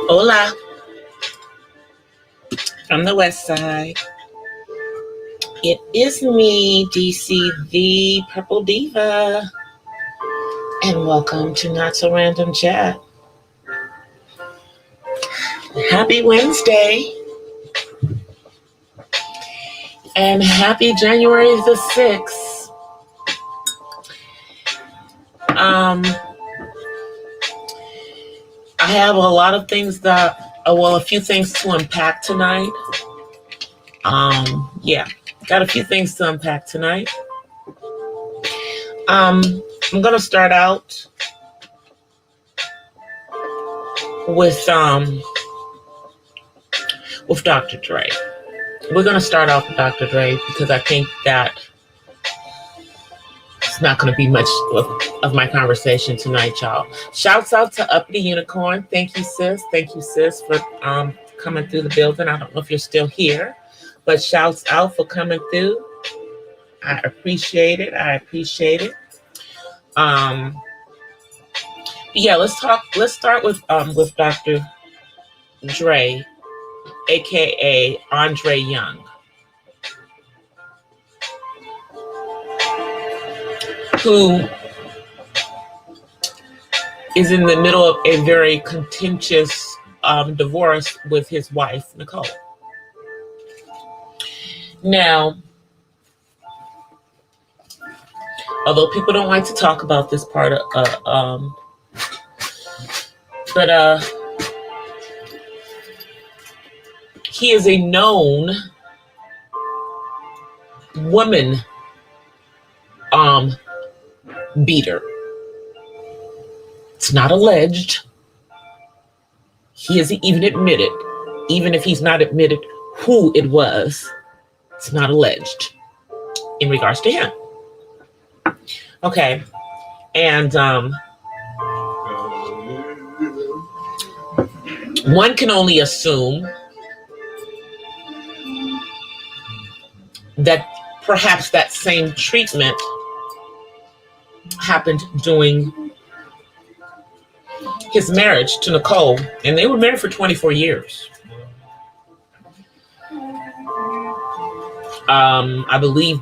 Hola, from the west side. It is me, DC, the Purple Diva, and welcome to Not So Random Chat. Happy Wednesday, and happy January the 6th. I have a lot of things a few things to unpack tonight. Got a few things to unpack tonight. I'm going to start out with Dr. Dre. We're going to start off with Dr. Dre because I think that it's not going to be much of my conversation tonight, y'all. Shouts out to Uppity Unicorn. Thank you, sis. Thank you, sis, for coming through the building. I don't know if you're still here, but shouts out for coming through. I appreciate it. Let's start with Dr. Dre, aka Andre Young, who is in the middle of a very contentious divorce with his wife, Nicole. Now, although people don't like to talk about this part he is a known woman beater. It's not alleged. He isn't even admitted. Even if he's not admitted who it was, it's not alleged in regards to him. Okay. And one can only assume that perhaps that same treatment happened during his marriage to Nicole, and they were married for 24 years. I believe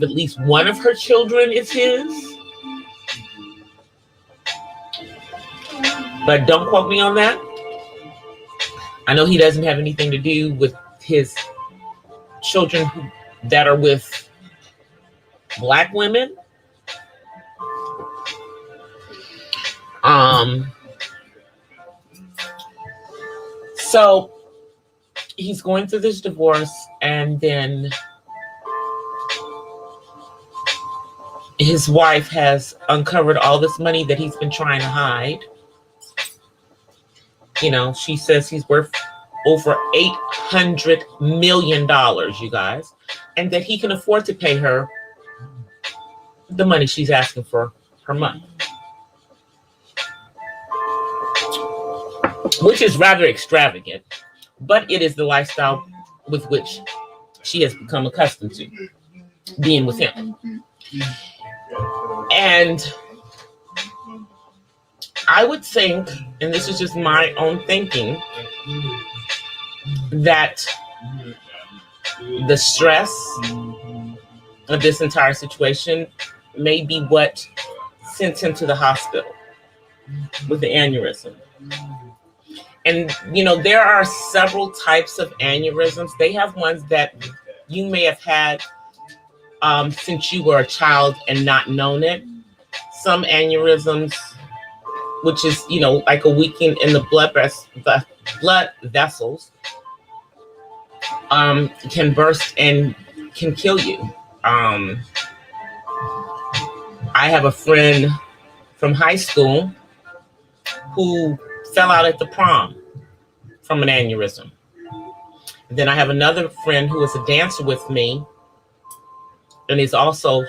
at least one of her children is his, but don't quote me on that. I know he doesn't have anything to do with his children that are with Black women. So he's going through this divorce, and then his wife has uncovered all this money that he's been trying to hide. You know, she says he's worth over $800 million, you guys, and that he can afford to pay her the money she's asking for per month, which is rather extravagant, but it is the lifestyle with which she has become accustomed to being with him. And I would think, and this is just my own thinking, that the stress of this entire situation may be what sent him to the hospital with the aneurysm. And, you know, there are several types of aneurysms. They have ones that you may have had since you were a child and not known it. Some aneurysms, which is, you know, like a weakening in the blood vessels, can burst and can kill you. I have a friend from high school who fell out at the prom from an aneurysm. And then I have another friend who is a dancer with me, and she's also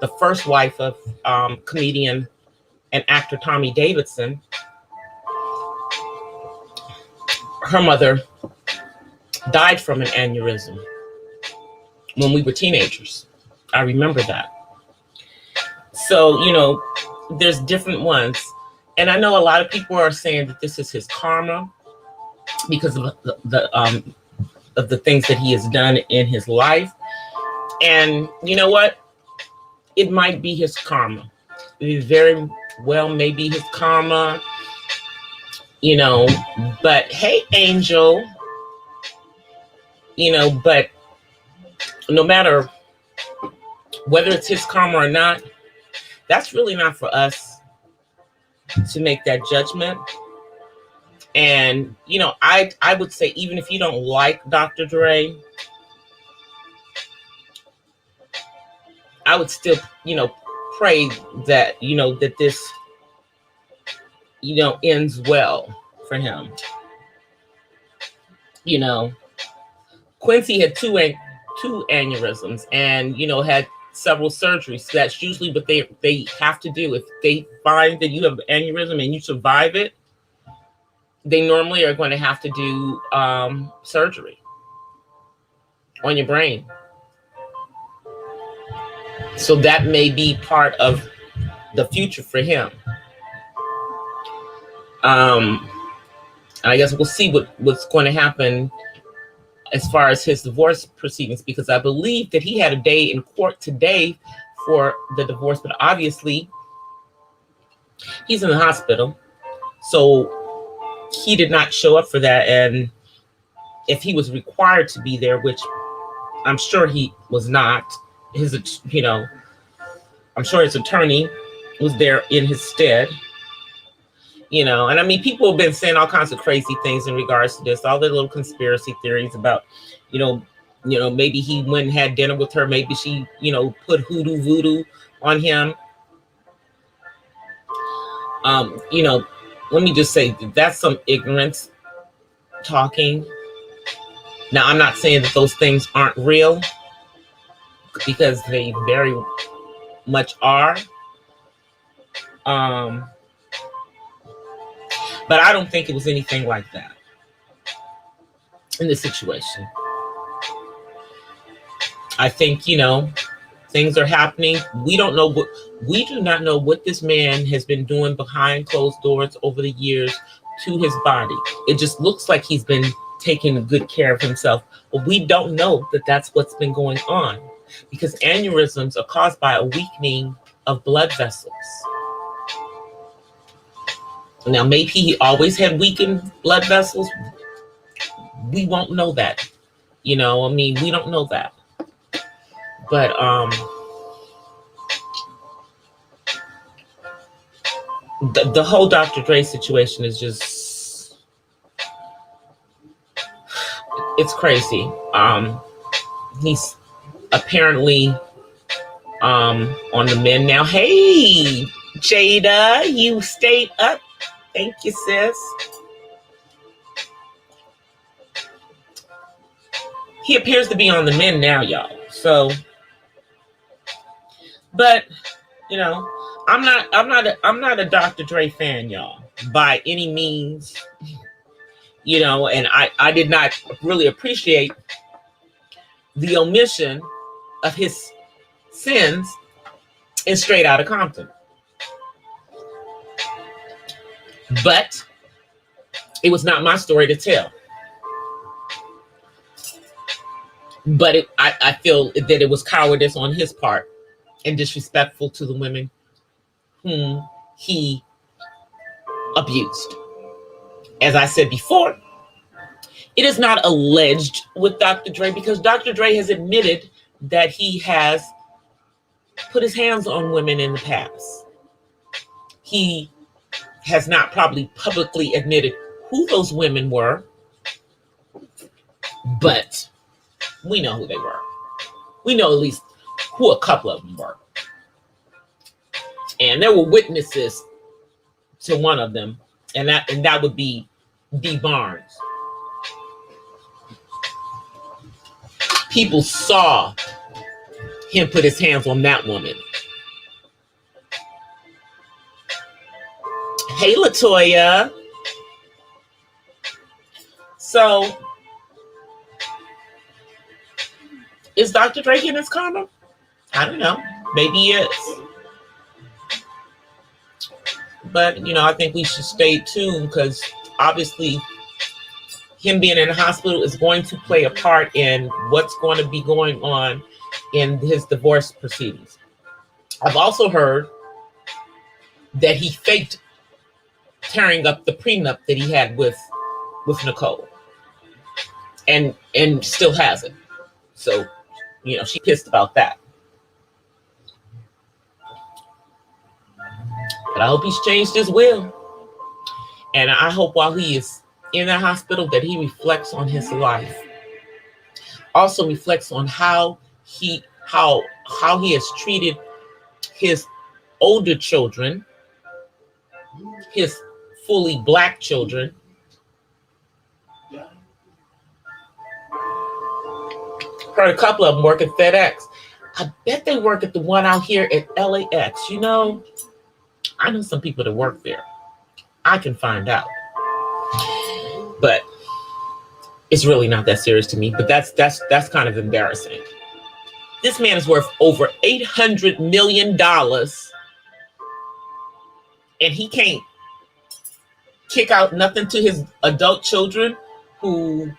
the first wife of comedian and actor Tommy Davidson. Her mother died from an aneurysm when we were teenagers. I remember that. So, you know, there's different ones. And I know a lot of people are saying that this is his karma because of the things that he has done in his life. And you know what? It might be his karma. It very well may be his karma, you know. But hey, Angel, you know, but no matter whether it's his karma or not, that's really not for us to make that judgment. And, you know, I would say, even if you don't like Dr. Dre, I would still, you know, pray that, you know, that this, you know, ends well for him. You know, Quincy had two aneurysms and, you know, had several surgeries. So that's usually what they have to do. If they find that you have an aneurysm and you survive it, they normally are going to have to do surgery on your brain. So that may be part of the future for him. I guess we'll see what's going to happen as far as his divorce proceedings, because I believe that he had a day in court today for the divorce, but obviously he's in the hospital, so he did not show up for that. And if he was required to be there, which I'm sure he was not, you know, I'm sure his attorney was there in his stead. You know, and I mean, people have been saying all kinds of crazy things in regards to this, all the little conspiracy theories about, you know, maybe he went and had dinner with her. Maybe she, you know, put hoodoo voodoo on him. You know, let me just say that's some ignorance talking. Now, I'm not saying that those things aren't real, because they very much are. But I don't think it was anything like that in this situation. I think, you know, things are happening. We do not know what this man has been doing behind closed doors over the years to his body. It just looks like he's been taking good care of himself, but we don't know that that's what's been going on, because aneurysms are caused by a weakening of blood vessels. Now, maybe he always had weakened blood vessels. We won't know that. You know, I mean, we don't know that. But the whole Dr. Dre situation is just, it's crazy. He's apparently on the mend now. Hey, Jada, you stayed up. Thank you, sis. He appears to be on the mend now, y'all. So, but you know, I'm not a Dr. Dre fan, y'all, by any means. You know, and I did not really appreciate the omission of his sins in Straight Outta Compton. But it was not my story to tell. But I feel that it was cowardice on his part and disrespectful to the women whom he abused. As I said before, it is not alleged with Dr. Dre, because Dr. Dre has admitted that he has put his hands on women in the past. He has not probably publicly admitted who those women were, but we know who they were. We know at least who a couple of them were. And there were witnesses to one of them, and that would be D. Barnes. People saw him put his hands on that woman. Hey, Latoya. So, is Dr. Dre getting his karma? I don't know. Maybe he is. But, I think we should stay tuned because obviously him being in the hospital is going to play a part in what's going to be going on in his divorce proceedings. I've also heard that he faked tearing up the prenup that he had with Nicole and still has it. So, she pissed about that. But I hope he's changed his will. And I hope while he is in the hospital that he reflects on his life. Also reflects on how he has treated his older children, his fully black children. Heard a couple of them work at FedEx. I bet they work at the one out here at LAX. I know some people that work there. I can find out. But it's really not that serious to me. But that's kind of embarrassing. This man is worth over $800 million. And he can't kick out nothing to his adult children who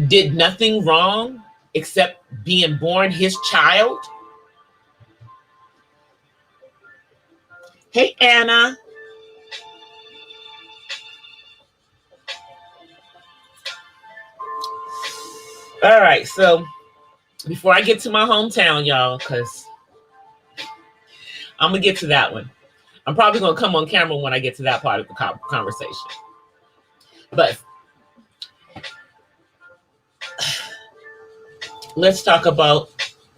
did nothing wrong except being born his child. Hey, Anna. All right, so before I get to my hometown, y'all, because I'm going to get to that one. I'm probably going to come on camera when I get to that part of the conversation. But let's talk about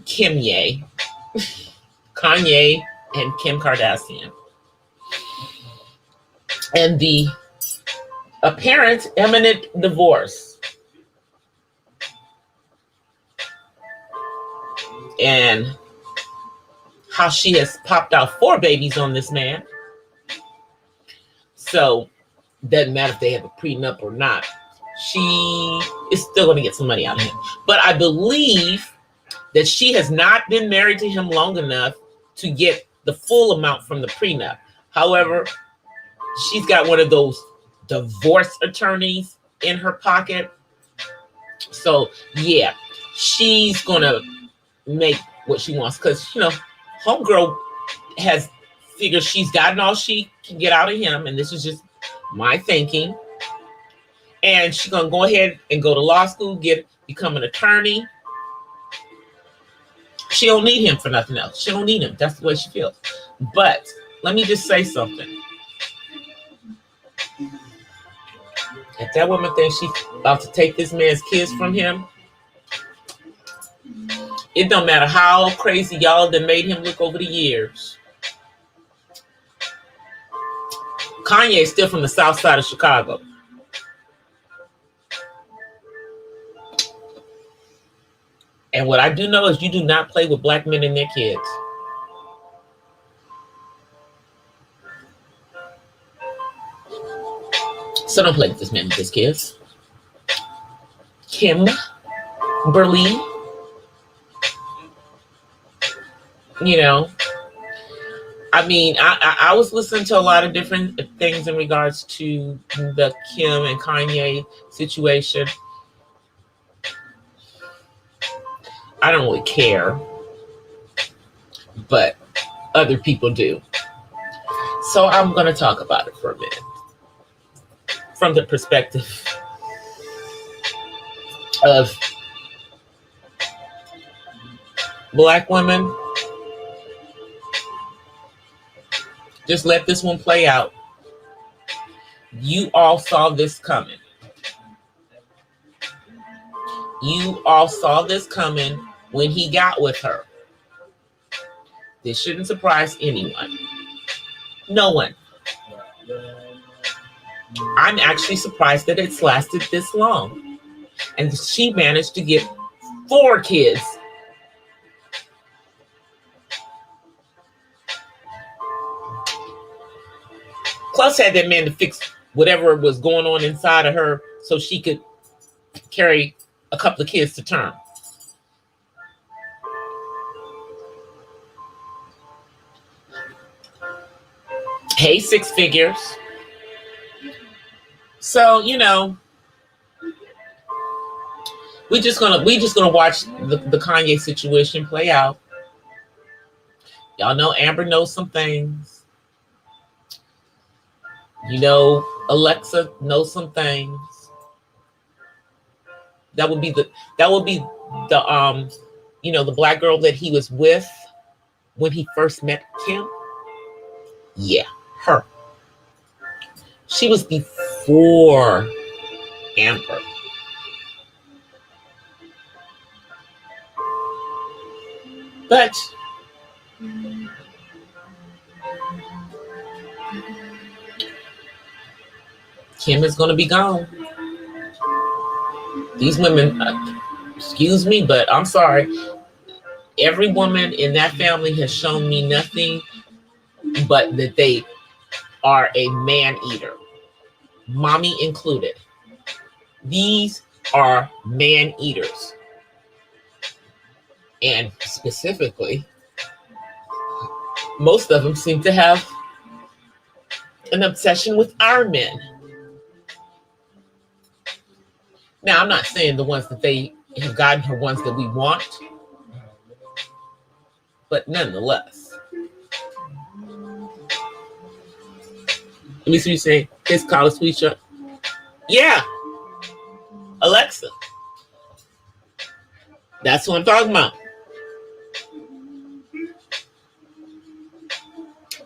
Kanye and Kim Kardashian. And the apparent imminent divorce. And how she has popped out 4 babies on this man. So, doesn't matter if they have a prenup or not. She is still going to get some money out of him. But I believe that she has not been married to him long enough to get the full amount from the prenup. However, she's got one of those divorce attorneys in her pocket. So, yeah, she's going to make what she wants because, homegirl has figured she's gotten all she can get out of him. And this is just my thinking. And she's going to go ahead and go to law school, become an attorney. She don't need him for nothing else. She don't need him. That's the way she feels. But let me just say something. If that woman thinks she's about to take this man's kids from him, it don't matter how crazy y'all that made him look over the years. Kanye is still from the south side of Chicago. And what I do know is you do not play with black men and their kids. So don't play with this man and his kids. Kimberly. I was listening to a lot of different things in regards to the Kim and Kanye situation. I don't really care, but other people do. So I'm going to talk about it for a minute from the perspective of black women. Just let this one play out. You all saw this coming. You all saw this coming when he got with her. This shouldn't surprise anyone. No one. I'm actually surprised that it's lasted this long. And she managed to get 4 kids. Plus had that man to fix whatever was going on inside of her so she could carry a couple of kids to term. pay six figures. So, you know, we just gonna watch the Kanye situation play out. Y'all know Amber knows some things. You know, Alexa knows some things. That would be the you know, the black girl that he was with when he first met Kim. Yeah, her. She was before Amber. But Kim is going to be gone. These women, excuse me, but I'm sorry. Every woman in that family has shown me nothing but that they are a man eater, mommy included. These are man eaters. And specifically, most of them seem to have an obsession with our men. Now, I'm not saying the ones that they have gotten are ones that we want, but nonetheless. Let me see you say, his college sweatshirt. Yeah, Alexa. That's what I'm talking about.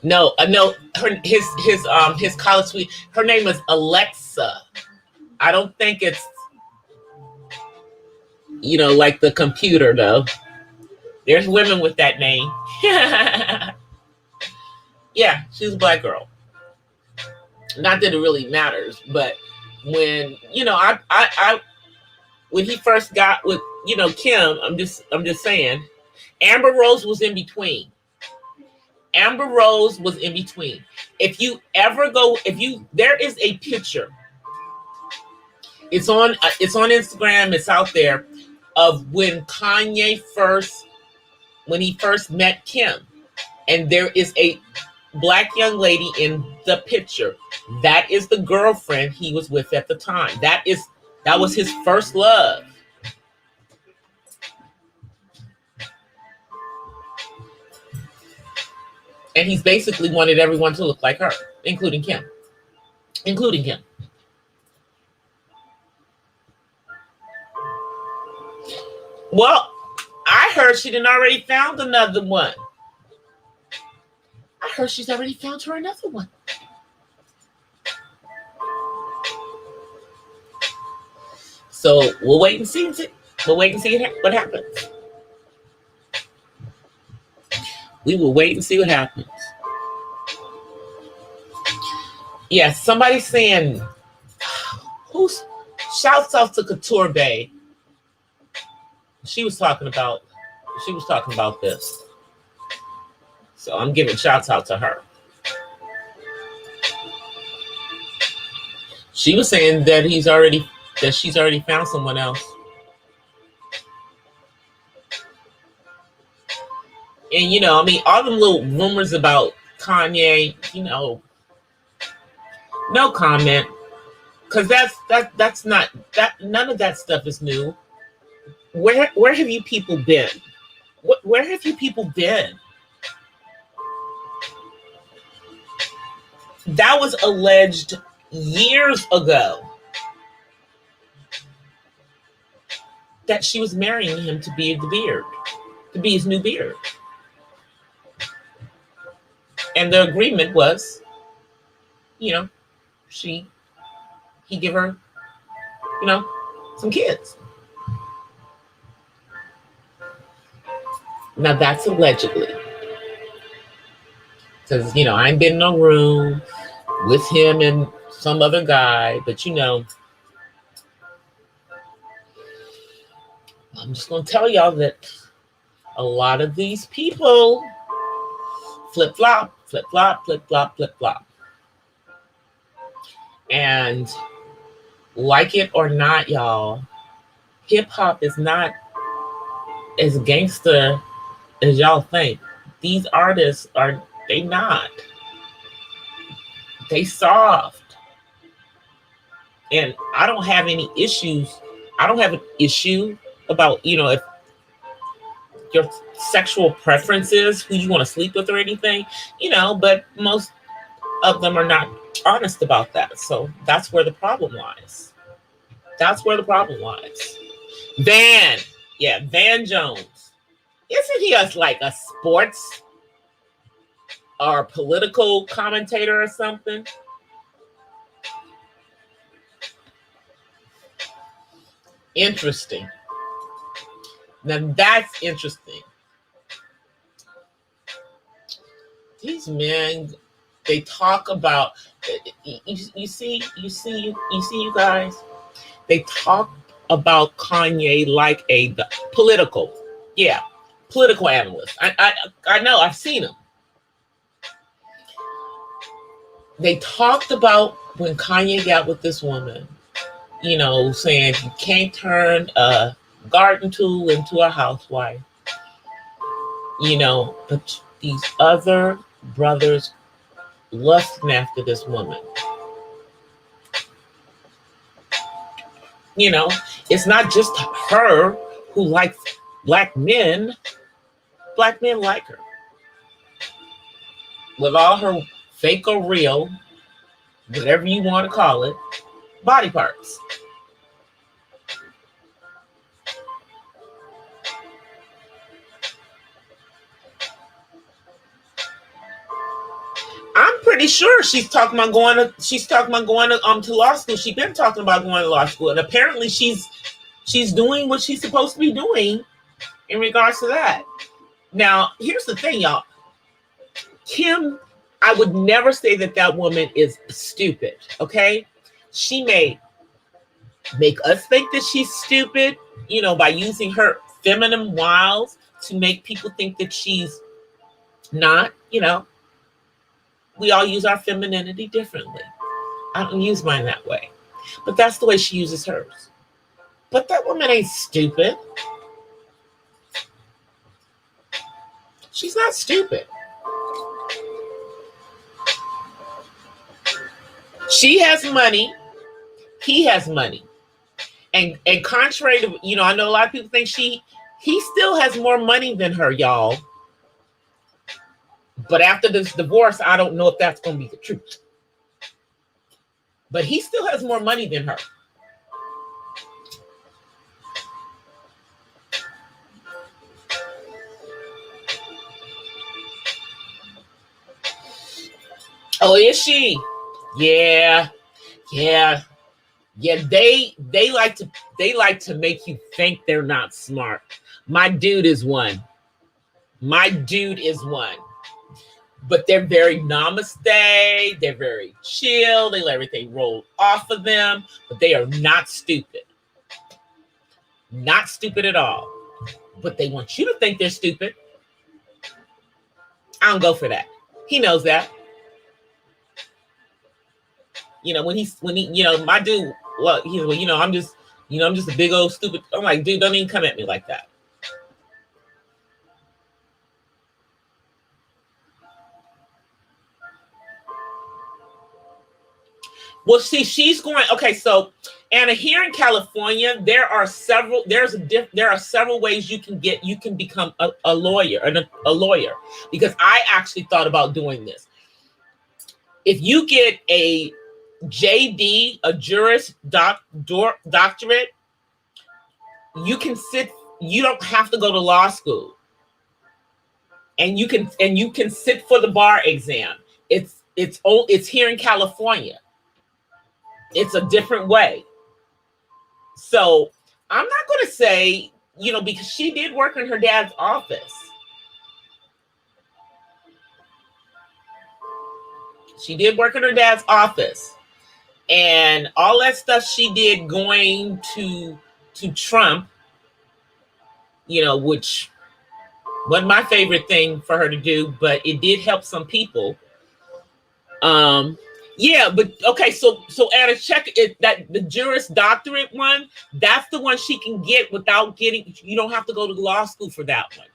No, his college suite. Her name is Alexa. I don't think it's, you know, like the computer though. There's women with that name. Yeah, she's a black girl. Not that it really matters, but when, you know, I when he first got with, you know, Kim, I'm just saying, Amber Rose was in between. Amber Rose was in between. If you ever go, there is a picture. It's on Instagram. It's out there of when Kanye when he first met Kim, and there is a black young lady in the picture. That is the girlfriend he was with at the time. That was his first love. And he's basically wanted everyone to look like her, including Kim. Well, I heard she done already found another one. I heard she's already found her another one. So we'll wait and see. We'll wait and see what happens. We will wait and see what happens. Yeah, somebody's saying, who's shouts out to Couture Bay. She was talking about this. So I'm giving shouts out to her. She was saying that she's already found someone else. And, you know, I mean, all the little rumors about Kanye, you know, no comment. Because that's not, none of that stuff is new. Where have you people been? Where have you people been? That was alleged years ago that she was marrying him to be his new beard. And the agreement was, you know, he give her, you know, some kids. Now that's allegedly. Because, you know, I ain't been in a room with him and some other guy, but, you know, I'm just going to tell y'all that a lot of these people flip-flop. And like it or not, y'all, hip-hop is not as gangster as y'all think. These artists they not. They soft. And I don't have any issues. I don't have an issue about, if your sexual preferences, who you want to sleep with or anything, but most of them are not honest about that. So that's where the problem lies. That's where the problem lies. Van Jones. Isn't he like a sports or political commentator or something? Interesting. Now that's interesting. These men, they talk about, you see, you guys, they talk about Kanye like a political analyst. I know, I've seen him. They talked about when Kanye got with this woman, saying you can't turn a garden tool into a housewife, but these other brothers lusting after this woman. It's not just her who likes black men. Black men like her. With all her fake or real, whatever you want to call it, body parts. I'm pretty sure she's talking about going to law school. She's been talking about going to law school, and apparently she's doing what she's supposed to be doing in regards to that. Now, here's the thing, y'all. Kim, I would never say that woman is stupid, okay? She may make us think that she's stupid, by using her feminine wiles to make people think that she's not, We all use our femininity differently. I don't use mine that way. But that's the way she uses hers. But that woman ain't stupid. She's not stupid. She has money. He has money. And contrary to, I know a lot of people think he still has more money than her, y'all. But after this divorce, I don't know if that's going to be the truth. But he still has more money than her. Oh, is she? Yeah. They like to make you think they're not smart. My dude is one. But they're very namaste. They're very chill. They let everything roll off of them. But they are not stupid. Not stupid at all. But they want you to think they're stupid. I don't go for that. He knows that. When he, my dude, well, he's, I'm just a big old stupid. I'm like, dude, don't even come at me like that. Well, see, she's going, okay, so Anna, here in California, there are several ways you can become a lawyer, because I actually thought about doing this. If you get a JD, a Juris Doctorate, you don't have to go to law school. And you can sit for the bar exam. It's here in California. It's a different way. So I'm not going to say, because she did work in her dad's office. She did work in her dad's office. And all that stuff she did going to Trump, which wasn't my favorite thing for her to do, but it did help some people. Yeah, but okay, so Anna, check it, that the Juris Doctorate one, that's the one she can get without you don't have to go to law school for that one.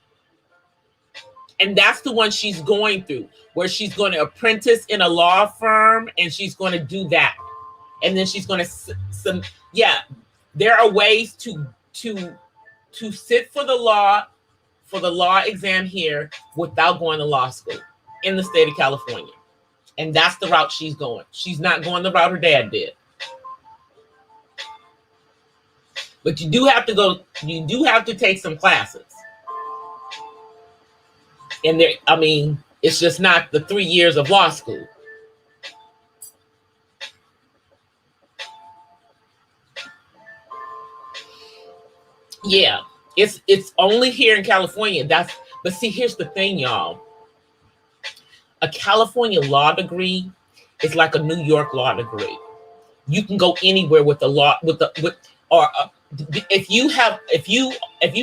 And that's the one she's going through, where she's going to apprentice in a law firm and she's going to do that. And then she's going to, yeah, there are ways to sit for the law exam here without going to law school in the state of California. And that's the route she's going. She's not going the route her dad did. But you do have to take some classes. And there, I mean, it's just not the 3 years of law school. Yeah, it's only here in California. But see, here's the thing, y'all. A California law degree is like a New York law degree. You can go anywhere with the law, if you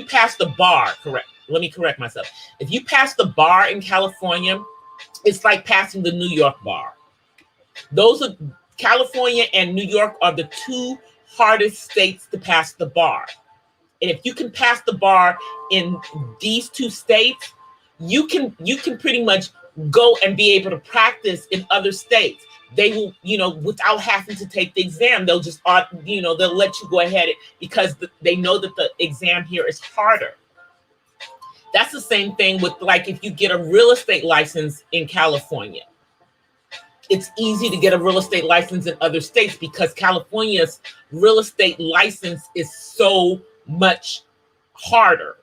pass the bar, correct. Let me correct myself. If you pass the bar in California, it's like passing the New York bar. California and New York are the two hardest states to pass the bar. And if you can pass the bar in these two states, you can pretty much go and be able to practice in other states. They will, without having to take the exam, they'll just, they'll let you go ahead because they know that the exam here is harder. That's the same thing with, like, if you get a real estate license in California. It's easy to get a real estate license in other states because California's real estate license is so much harder.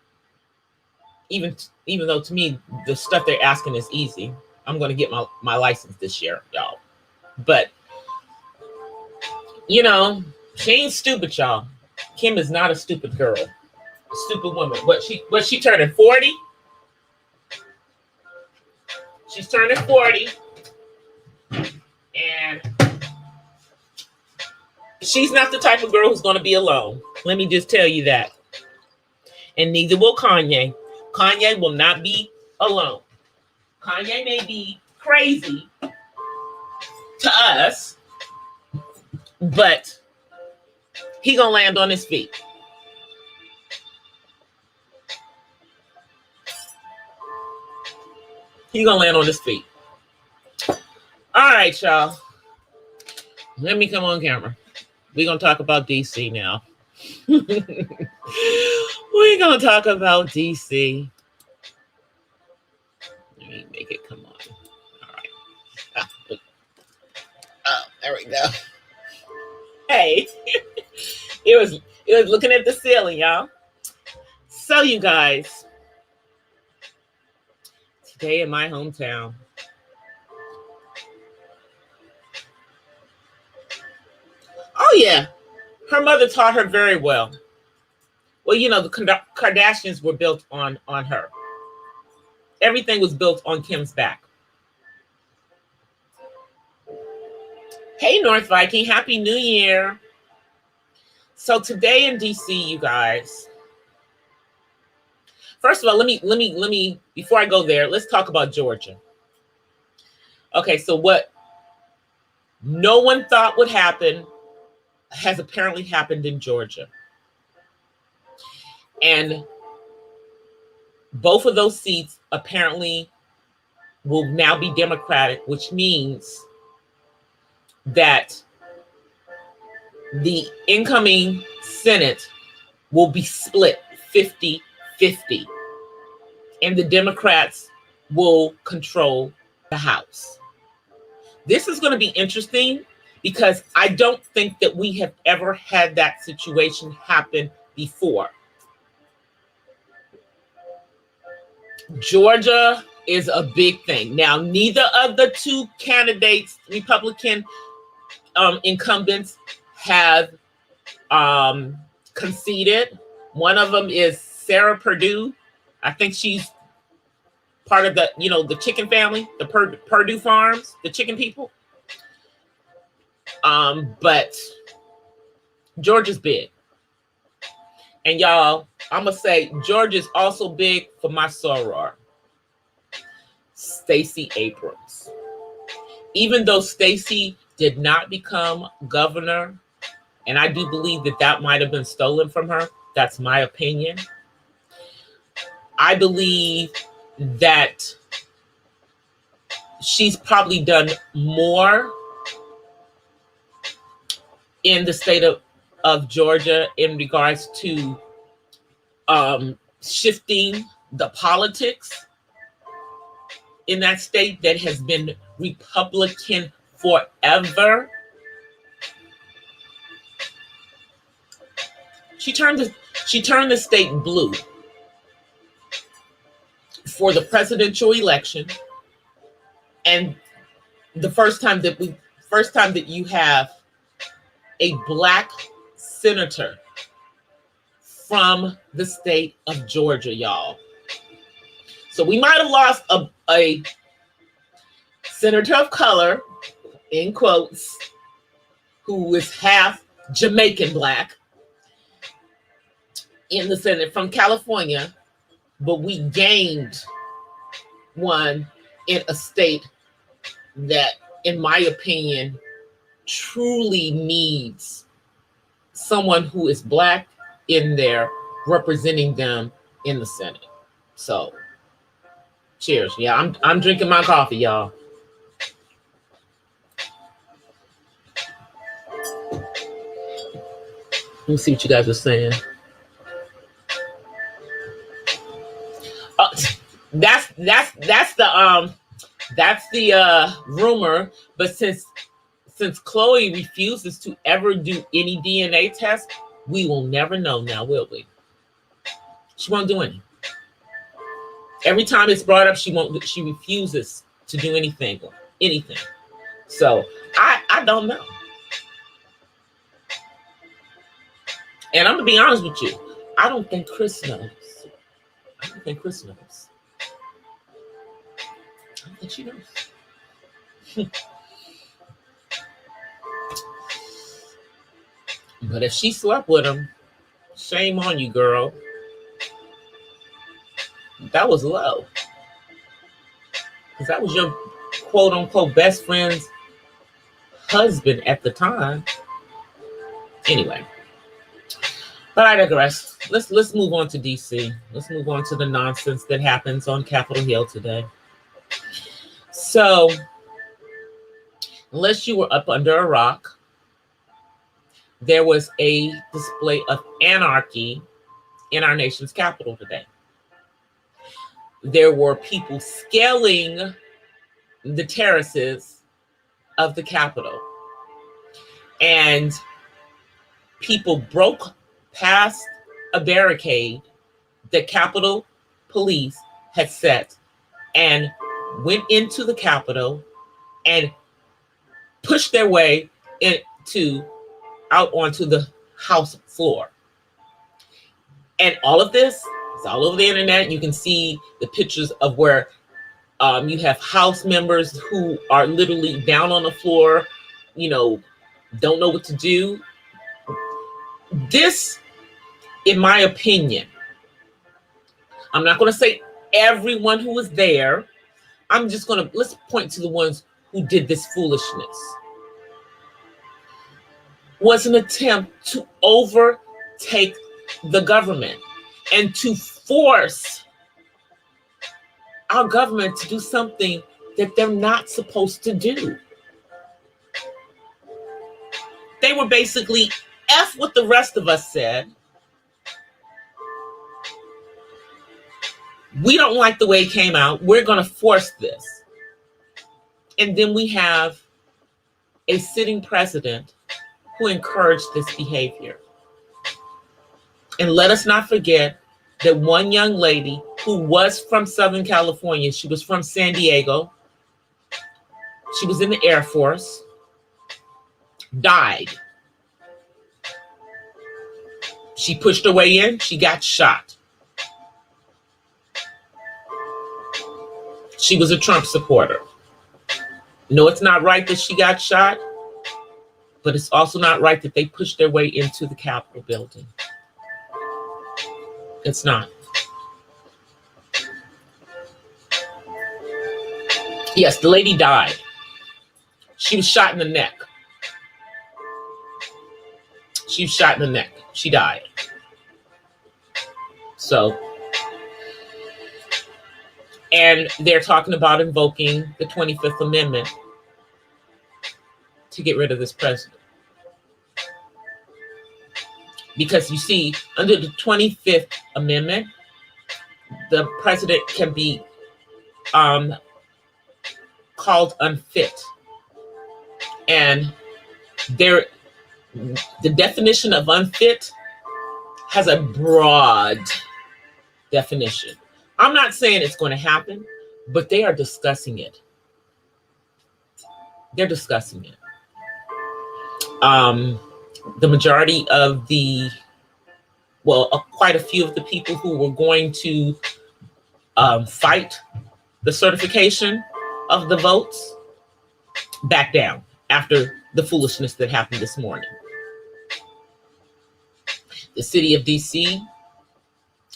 Even though to me, the stuff they're asking is easy. I'm going to get my license this year, y'all. But, she ain't stupid, y'all. Kim is not a stupid girl. A stupid woman. What she turning 40? She's turning 40. And she's not the type of girl who's going to be alone. Let me just tell you that. And neither will Kanye. Kanye will not be alone. Kanye may be crazy to us, but he gonna land on his feet. He gonna land on his feet. All right, y'all. Let me come on camera. We're gonna talk about DC now. We're gonna talk about DC. Let me make it come on. All right. Oh, there we go. Hey, it was looking at the ceiling, y'all. So, you guys, today in my hometown, oh yeah, her mother taught her very well. Well, the Kardashians were built on her. Everything was built on Kim's back. Hey, North Viking, Happy New Year. So today in DC, you guys, first of all, let me, before I go there, let's talk about Georgia. Okay, so what no one thought would happen has apparently happened in Georgia. And both of those seats apparently will now be Democratic, which means that the incoming Senate will be split 50-50. And the Democrats will control the House. This is going to be interesting because I don't think that we have ever had that situation happen before. Georgia is a big thing. Now, neither of the two candidates, Republican incumbents, have conceded. One of them is Sarah Purdue. I think she's part of the, the chicken family, the Purdue Farms, the chicken people. But Georgia's big. And y'all, I'm going to say Georgia's also big for my soror, Stacey Abrams. Even though Stacey did not become governor, and I do believe that might have been stolen from her. That's my opinion. I believe that she's probably done more in the state of Georgia in regards to shifting the politics in that state that has been Republican forever. She turned the state blue for the presidential election, and the first time that you have a Black senator from the state of Georgia, y'all. So we might have lost a senator of color, in quotes, who is half Jamaican Black in the Senate from California, but we gained one in a state that, in my opinion, truly needs someone who is Black in there representing them in the Senate. So, cheers. Yeah, I'm drinking my coffee, y'all. Let me see what you guys are saying. That's the rumor. But since Chloe refuses to ever do any DNA test, we will never know now, will we? She won't do any. Every time it's brought up, she refuses to do anything. So I don't know. And I'm gonna be honest with you. I don't think Chris knows. I don't think she knows. But if she slept with him, shame on you, girl. That was low. Because that was your quote unquote best friend's husband at the time. Anyway. But I digress. Let's move on to DC. Let's move on to the nonsense that happens on Capitol Hill today. So, unless you were up under a rock, there was a display of anarchy in our nation's capital today. There were people scaling the terraces of the Capitol, and people broke past a barricade that Capitol Police had set and went into the Capitol and pushed their way out onto the House floor. And all of this is all over the internet. You can see the pictures of where you have House members who are literally down on the floor, don't know what to do. This, in my opinion, I'm not going to say everyone who was there. Let's point to the ones who did this foolishness. Was an attempt to overtake the government and to force our government to do something that they're not supposed to do. They were basically F what the rest of us said. We don't like the way it came out. We're going to force this. And then we have a sitting president who encouraged this behavior. And let us not forget that one young lady who was from Southern California, she was from San Diego, she was in the Air Force, died. She pushed her way in, she got shot. She was a Trump supporter. No, it's not right that she got shot, but it's also not right that they pushed their way into the Capitol building. It's not. Yes, the lady died. She was shot in the neck. She was shot in the neck. She died. So, And they're talking about invoking the 25th Amendment to get rid of this president. Because you see, under the 25th Amendment, the president can be called unfit. And there, the definition of unfit has a broad definition. I'm not saying it's going to happen, but they are discussing it. They're discussing it. The majority of the, quite a few of the people who were going to fight the certification of the votes back down after the foolishness that happened this morning. The city of DC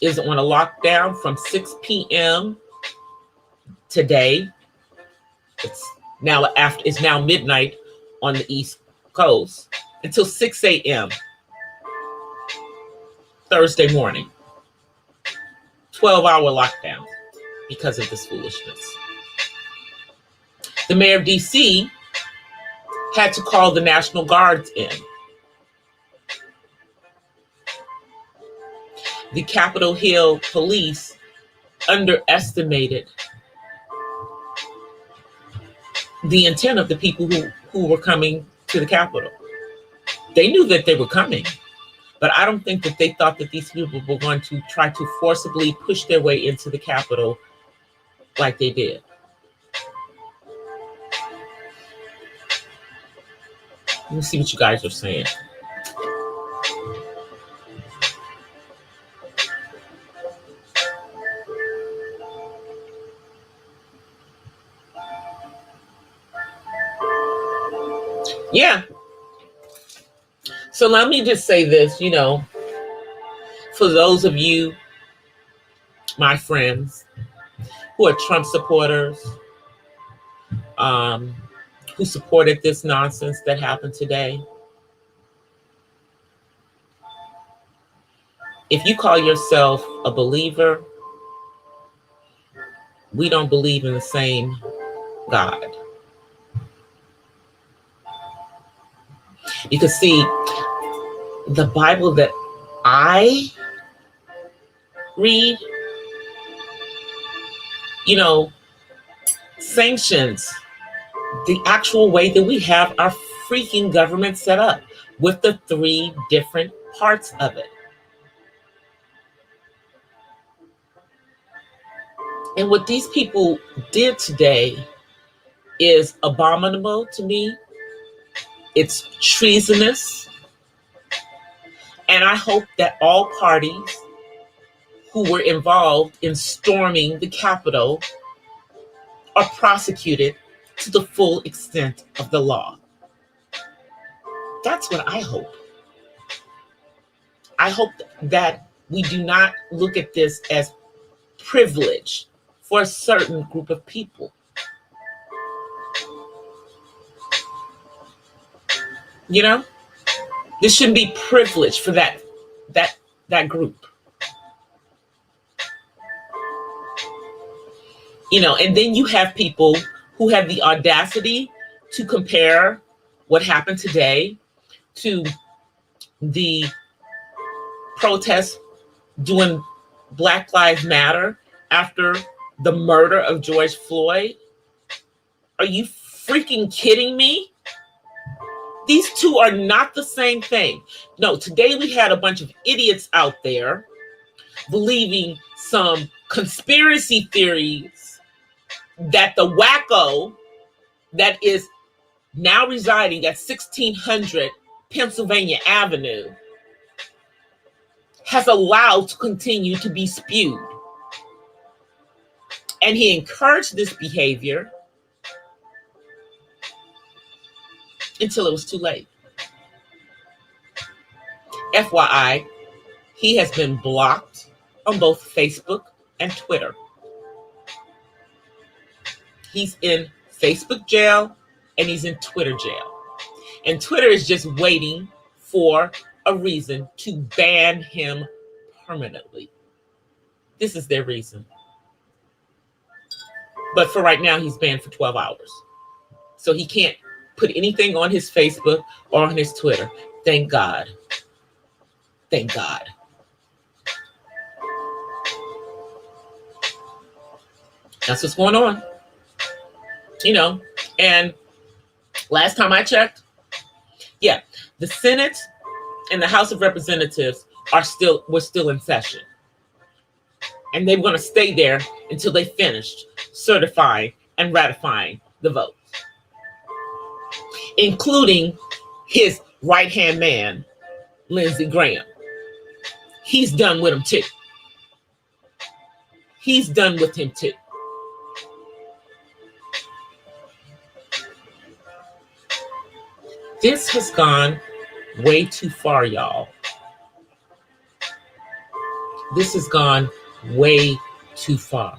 is on a lockdown from 6 p.m. today. It's now midnight on the East Coast until 6 a.m. Thursday morning. 12-hour lockdown because of this foolishness. The mayor of DC had to call the National Guards in. The Capitol Hill police underestimated the intent of the people who were coming to the Capitol. They knew that they were coming, but I don't think that they thought that these people were going to try to forcibly push their way into the Capitol like they did. Let me see what you guys are saying. Yeah. So let me just say this, for those of you, my friends, who are Trump supporters, who supported this nonsense that happened today. If you call yourself a believer, we don't believe in the same God. Because see, the Bible that I read, sanctions the actual way that we have our freaking government set up with the 3 different parts of it. And what these people did today is abominable to me. It's treasonous. And I hope that all parties who were involved in storming the Capitol are prosecuted to the full extent of the law. That's what I hope. I hope that we do not look at this as privilege for a certain group of people. This shouldn't be privilege for that group. And then you have people who have the audacity to compare what happened today to the protests doing Black Lives Matter after the murder of George Floyd. Are you freaking kidding me? These two are not the same thing. No, today we had a bunch of idiots out there believing some conspiracy theories that the wacko that is now residing at 1600 Pennsylvania Avenue has allowed to continue to be spewed. And he encouraged this behavior until it was too late. FYI, he has been blocked on both Facebook and Twitter. He's in Facebook jail and he's in Twitter jail. And Twitter is just waiting for a reason to ban him permanently. This is their reason. But for right now, he's banned for 12 hours. So he can't put anything on his Facebook or on his Twitter. Thank God. Thank God. That's what's going on. You know, and last time I checked, yeah, the Senate and the House of Representatives were still in session. And they were going to stay there until they finished certifying and ratifying the vote, including his right-hand man, Lindsey Graham. He's done with him too. He's done with him too. This has gone way too far, y'all. This has gone way too far.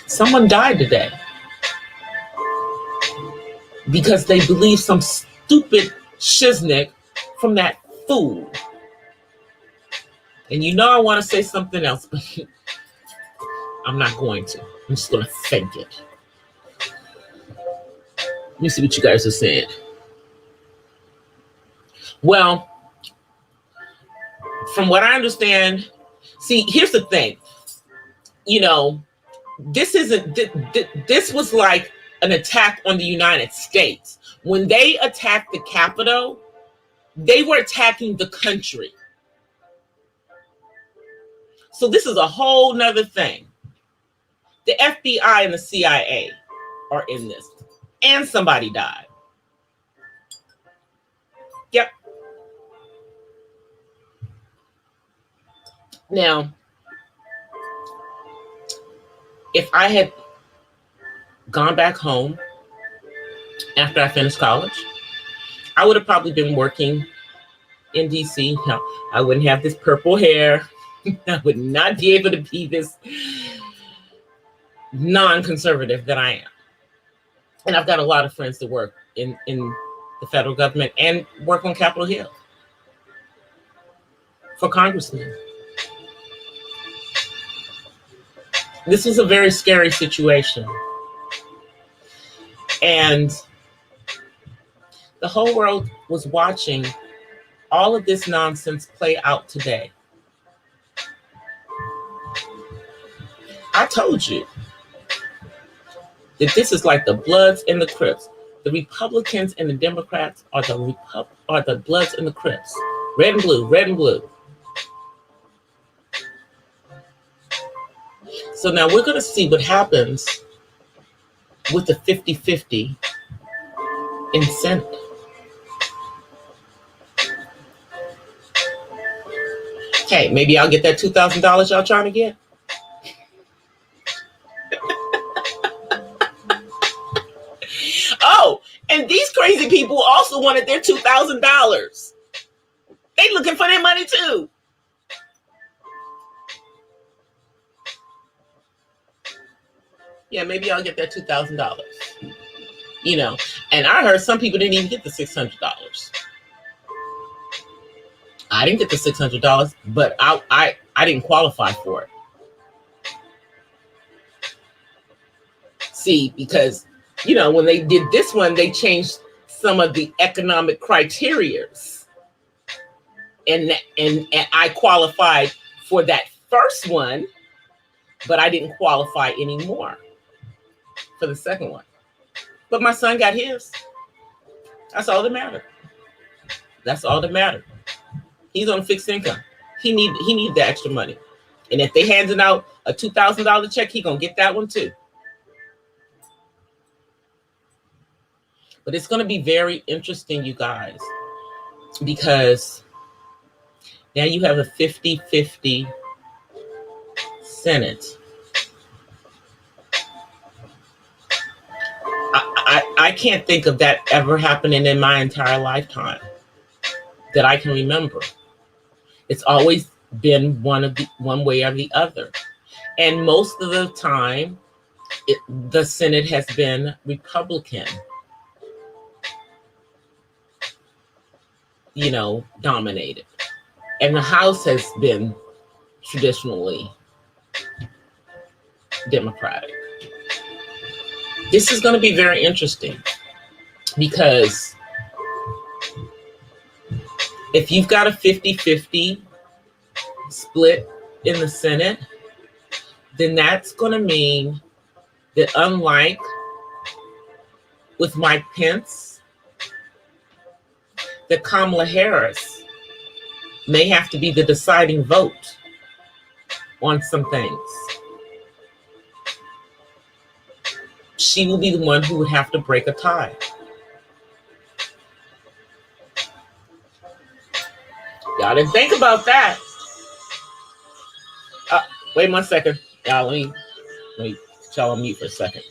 Someone died today because they believe some stupid shiznick from that fool. And you know I want to say something else, but I'm not going to. I'm just going to think it. Let me see what you guys are saying. Well, from what I understand, see, here's the thing. You know, this was like an attack on the United States. When they attacked the Capitol, they were attacking the country. So this is a whole nother thing. The FBI and the CIA are in this. And somebody died. Yep. Now, if I had gone back home after I finished college, I would have probably been working in DC. Now, I wouldn't have this purple hair. I would not be able to be this non-conservative that I am. And I've got a lot of friends that work in the federal government and work on Capitol Hill for congressmen. This was a very scary situation. And the whole world was watching all of this nonsense play out today. I told you that this is like the Bloods and the Crips. The Republicans and the Democrats are the Bloods and the Crips. Red and blue, red and blue. So now we're going to see what happens with the 50-50 in Senate. Hey, maybe I'll get that $2,000 y'all trying to get. Oh, and these crazy people also wanted their $2,000. They looking for their money too. Yeah, maybe I'll get that $2,000. You know, and I heard some people didn't even get the $600. I didn't get the $600, but I didn't qualify for it. See, because, you know, when they did this one, they changed some of the economic criterias. And I qualified for that first one, but I didn't qualify anymore for the second one. But my son got his. That's all that mattered. That's all that mattered. He's on fixed income. He need the extra money. And if they handing out a $2,000 check, he gonna get that one too. But it's gonna be very interesting, you guys, because now you have a 50-50 Senate. I can't think of that ever happening in my entire lifetime that I can remember. It's always been one way or the other. And most of the time, the Senate has been Republican, you know, dominated. And the House has been traditionally Democratic. This is going to be very interesting because if you've got a 50-50 split in the Senate, then that's going to mean that unlike with Mike Pence, that Kamala Harris may have to be the deciding vote on some things. She will be the one who would have to break a tie. Y'all didn't think about that. Wait 1 second. Y'all, let me y'all on mute for a second.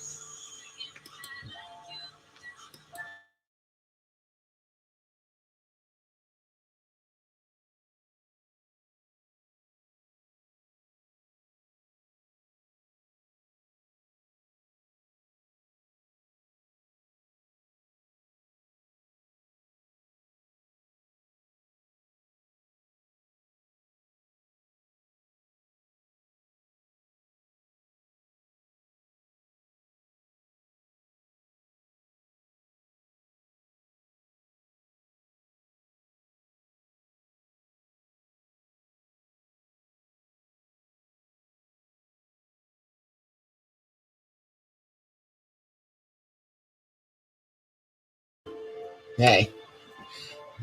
Hey,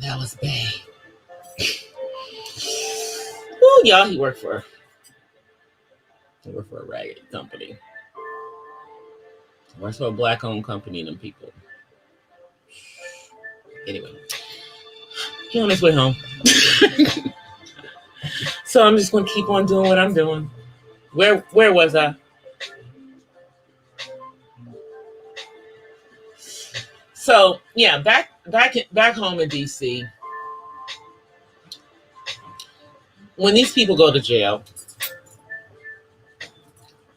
that was bad. Oh, y'all, he worked for a ragged company. He works for a black-owned company and them people. Anyway, he on his way home. So I'm just going to keep on doing what I'm doing. Where was I? So yeah, back home in DC. When these people go to jail,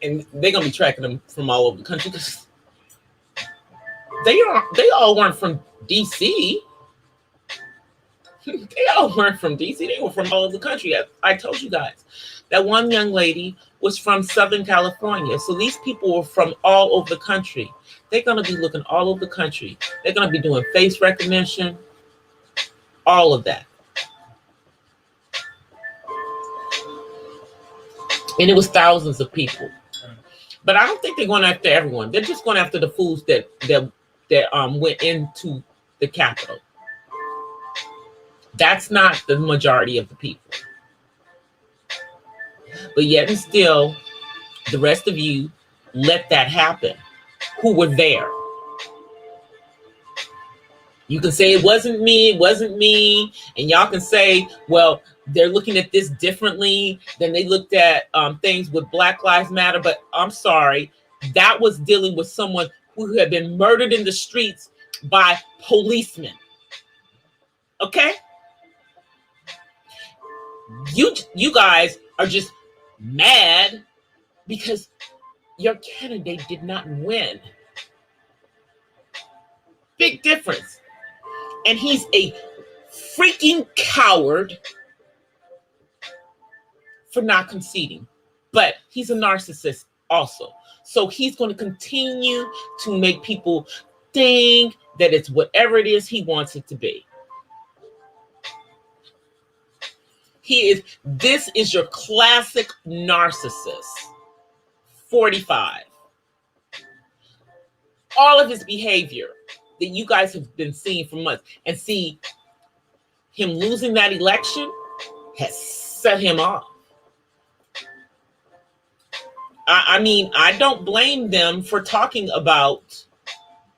and they're gonna be tracking them from all over the country because they all weren't from DC. They all weren't from DC. They were from all over the country. I told you guys that one young lady was from Southern California. So these people were from all over the country. They're gonna be looking all over the country. They're gonna be doing face recognition, all of that. And it was thousands of people. But I don't think they're going after everyone. They're just going after the fools that went into the Capitol. That's not the majority of the people. But yet and still, the rest of you let that happen who were there. You can say it wasn't me, and y'all can say, well, they're looking at this differently than they looked at things with Black Lives Matter. But I'm sorry, that was dealing with someone who had been murdered in the streets by policemen. Okay? You guys are just mad because your candidate did not win. Big difference. And he's a freaking coward for not conceding. But he's a narcissist also. So he's going to continue to make people think that it's whatever it is he wants it to be. This is your classic narcissist. 45. All of his behavior that you guys have been seeing for months, and see him losing that election has set him off. I mean, I don't blame them for talking about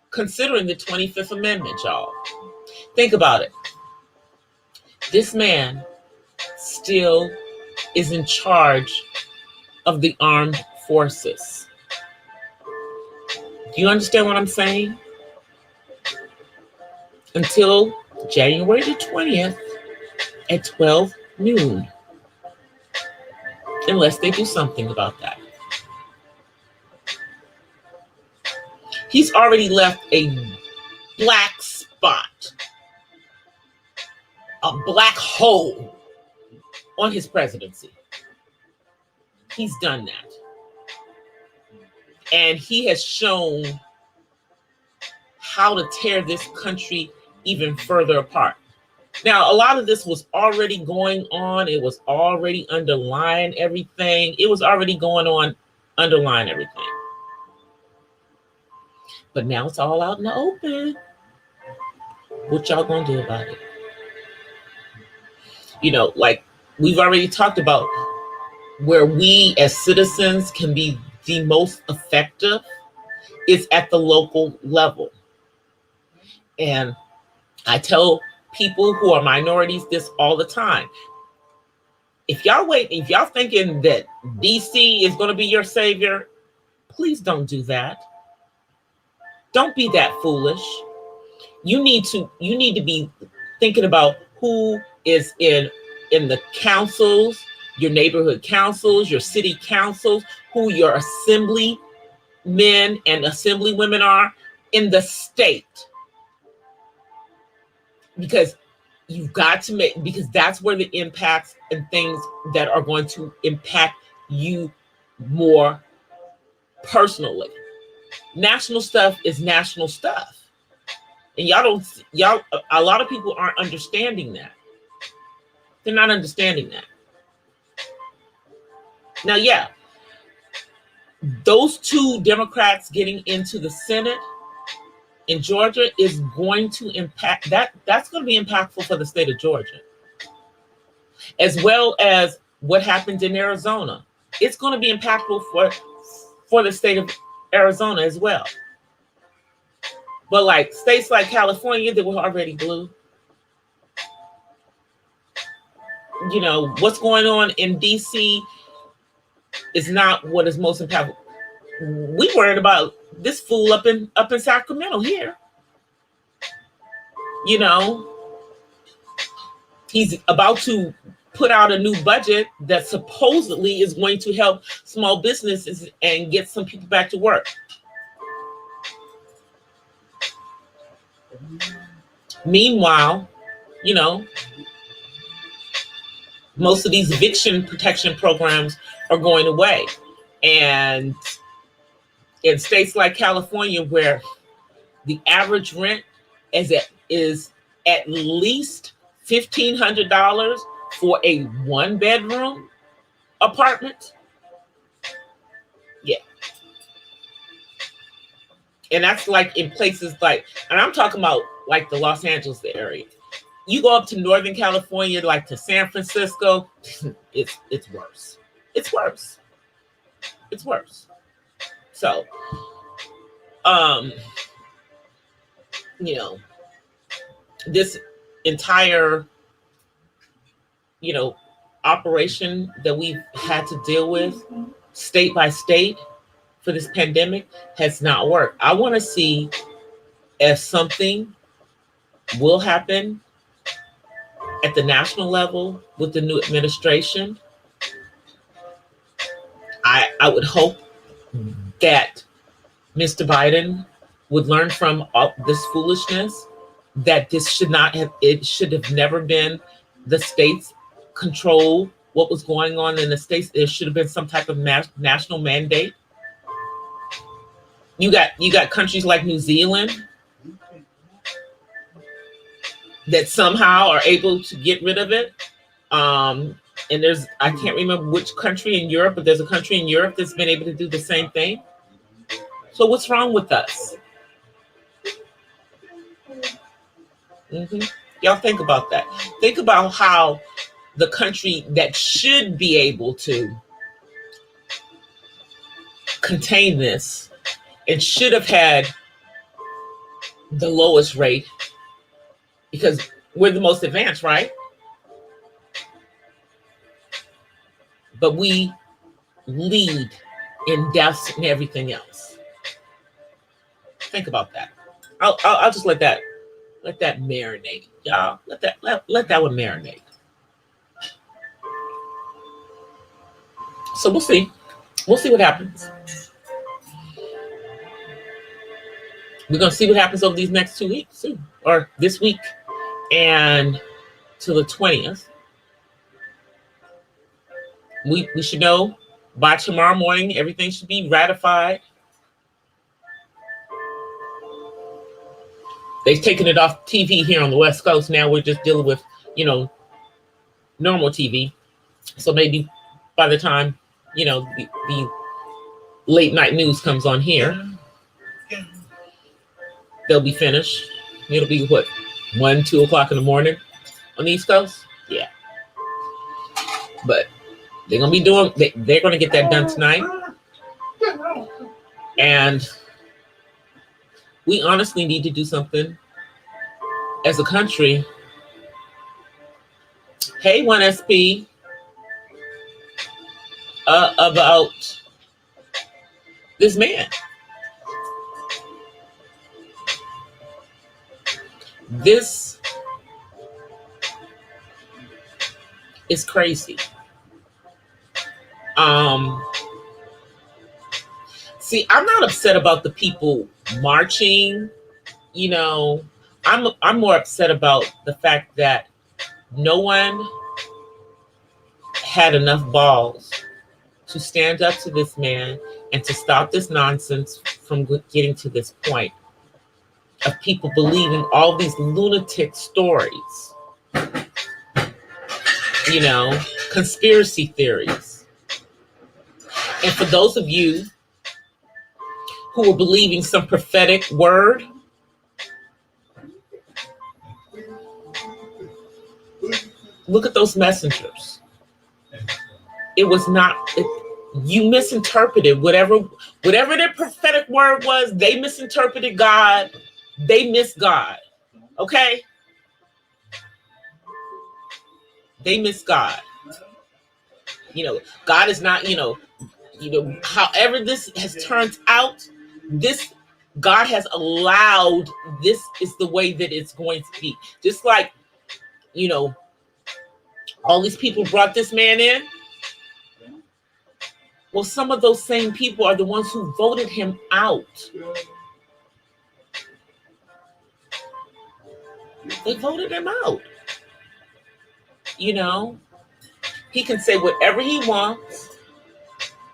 considering the 25th Amendment, y'all. Think about it. This man still is in charge of the armed forces. Do you understand what I'm saying? Until January the 20th at 12 noon. Unless they do something about that. He's already left a black spot, a black hole on his presidency. He's done that. And he has shown how to tear this country even further apart. Now, a lot of this was already going on. It was already underlying everything. It was already going on, underlying everything. But now it's all out in the open. What y'all gonna do about it? You know, like we've already talked about, where we as citizens can be the most effective is at the local level. And I tell people who are minorities this all the time. If y'all thinking that DC is going to be your savior, please don't do that. Don't be that foolish. You need to be thinking about who is in the councils, your neighborhood councils, your city councils, who your assembly men and assembly women are in the state. Because you've got to because that's where the impacts and things that are going to impact you more personally. National stuff is national stuff. And a lot of people aren't understanding that. They're not understanding that. Now, yeah, those two Democrats getting into the Senate in Georgia is going to impact that's going to be impactful for the state of Georgia, as well as what happens in Arizona. It's going to be impactful for the state of Arizona as well. But like states like California that were already blue, you know, what's going on in DC is not what is most impactful. We worried about this fool up in Sacramento here. You know, he's about to put out a new budget that supposedly is going to help small businesses and get some people back to work. Meanwhile, you know, most of these eviction protection programs are going away. And in states like California, where the average rent is at least $1,500 for a 1-bedroom apartment. Yeah. And that's like in places like, and I'm talking about like the Los Angeles area. You go up to Northern California, like to San Francisco, it's worse. It's worse. It's worse. So, you know, this entire, you know, operation that we've had to deal with state by state for this pandemic has not worked. I want to see if something will happen at the national level with the new administration. I would hope that Mr. Biden would learn from all this foolishness, that this should have never been the states control what was going on in the states. There should have been some type of national mandate. You got countries like New Zealand that somehow are able to get rid of it. And I can't remember which country in Europe, but there's a country in Europe that's been able to do the same thing. So what's wrong with us? Y'all think about that. Think about how the country that should be able to contain this and should have had the lowest rate, because we're the most advanced, right? But we lead in deaths and everything else. Think about that. I'll just let that marinate, y'all. Let that one marinate. So we'll see. We'll see what happens. We're gonna see what happens over these next 2 weeks too, or this week and till the 20th. We should know By tomorrow morning, everything should be ratified. They've taken it off TV here on the West Coast. Now we're just dealing with, normal TV. So maybe by the time, the late night news comes on here, they'll be finished. It'll be what, 1, 2 o'clock in the morning on the East Coast? Yeah. But they're going to be doing, they're going to get that done tonight. And we honestly need to do something as a country. Hey, 1SP, about this man. This is crazy. See, I'm not upset about the people marching. I'm more upset about the fact that no one had enough balls to stand up to this man and to stop this nonsense from getting to this point of people believing all these lunatic stories, conspiracy theories. And for those of you who are believing some prophetic word, look at those messengers. It was not, you misinterpreted whatever their prophetic word was. They misinterpreted God. They missed God. Okay? They missed God. God is not, however this has turned out, this God has allowed, this is the way that it's going to be. Just like, all these people brought this man in. Well, some of those same people are the ones who voted him out. They voted him out. He can say whatever he wants.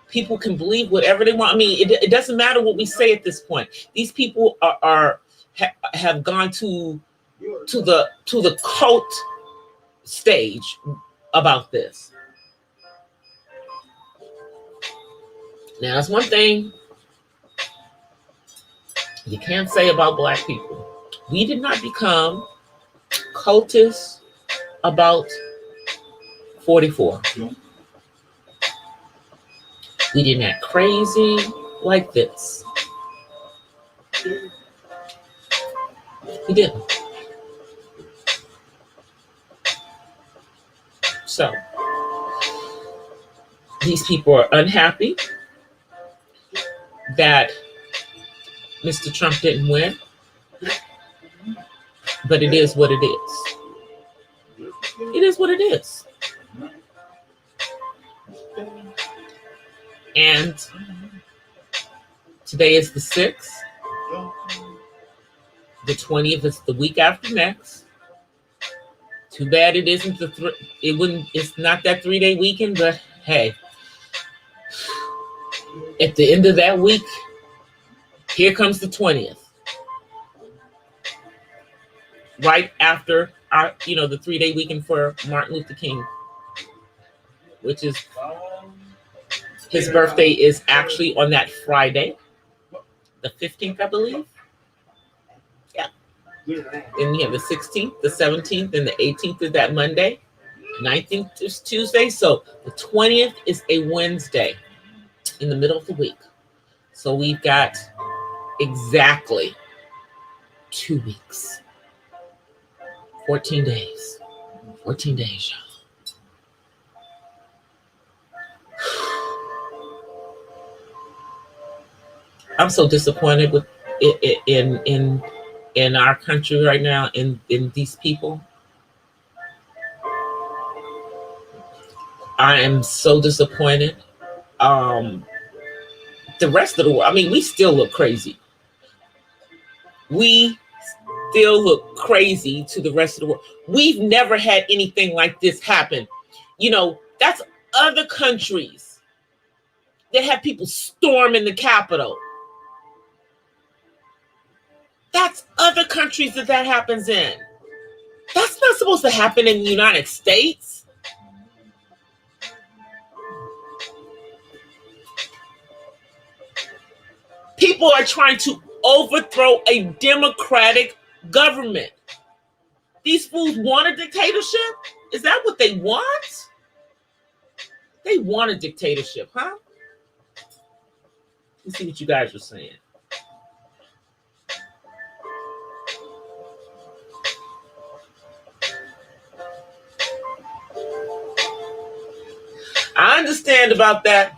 People can believe whatever they want. I mean, it doesn't matter what we say at this point. These people have gone to the cult stage about this. Now, that's one thing you can't say about Black people. We did not become cultists about 44. We didn't act crazy like this. We didn't. So, these people are unhappy that Mr. Trump didn't win, but it is what it is. It is what it is. And today is the 6th. The 20th is the week after next. Too bad it isn't it's not that 3-day weekend, but hey, at the end of that week, here comes the 20th. Right after our, the 3-day weekend for Martin Luther King, which is his birthday is actually on that Friday, the 15th, I believe. Yeah. Then you have the 16th, the 17th, and the 18th is that Monday. 19th is Tuesday. So the 20th is a Wednesday in the middle of the week. So we've got exactly 2 weeks. 14 days. 14 days, y'all. I'm so disappointed with in our country right now, in these people. I am so disappointed. The rest of the world, I mean, we still look crazy. We still look crazy to the rest of the world. We've never had anything like this happen. That's other countries They have people storming the Capitol. That's other countries that happens in. That's not supposed to happen in the United States. People are trying to overthrow a democratic government. These fools want a dictatorship? Is that what they want? They want a dictatorship, huh? Let's see what you guys are saying. I understand about that.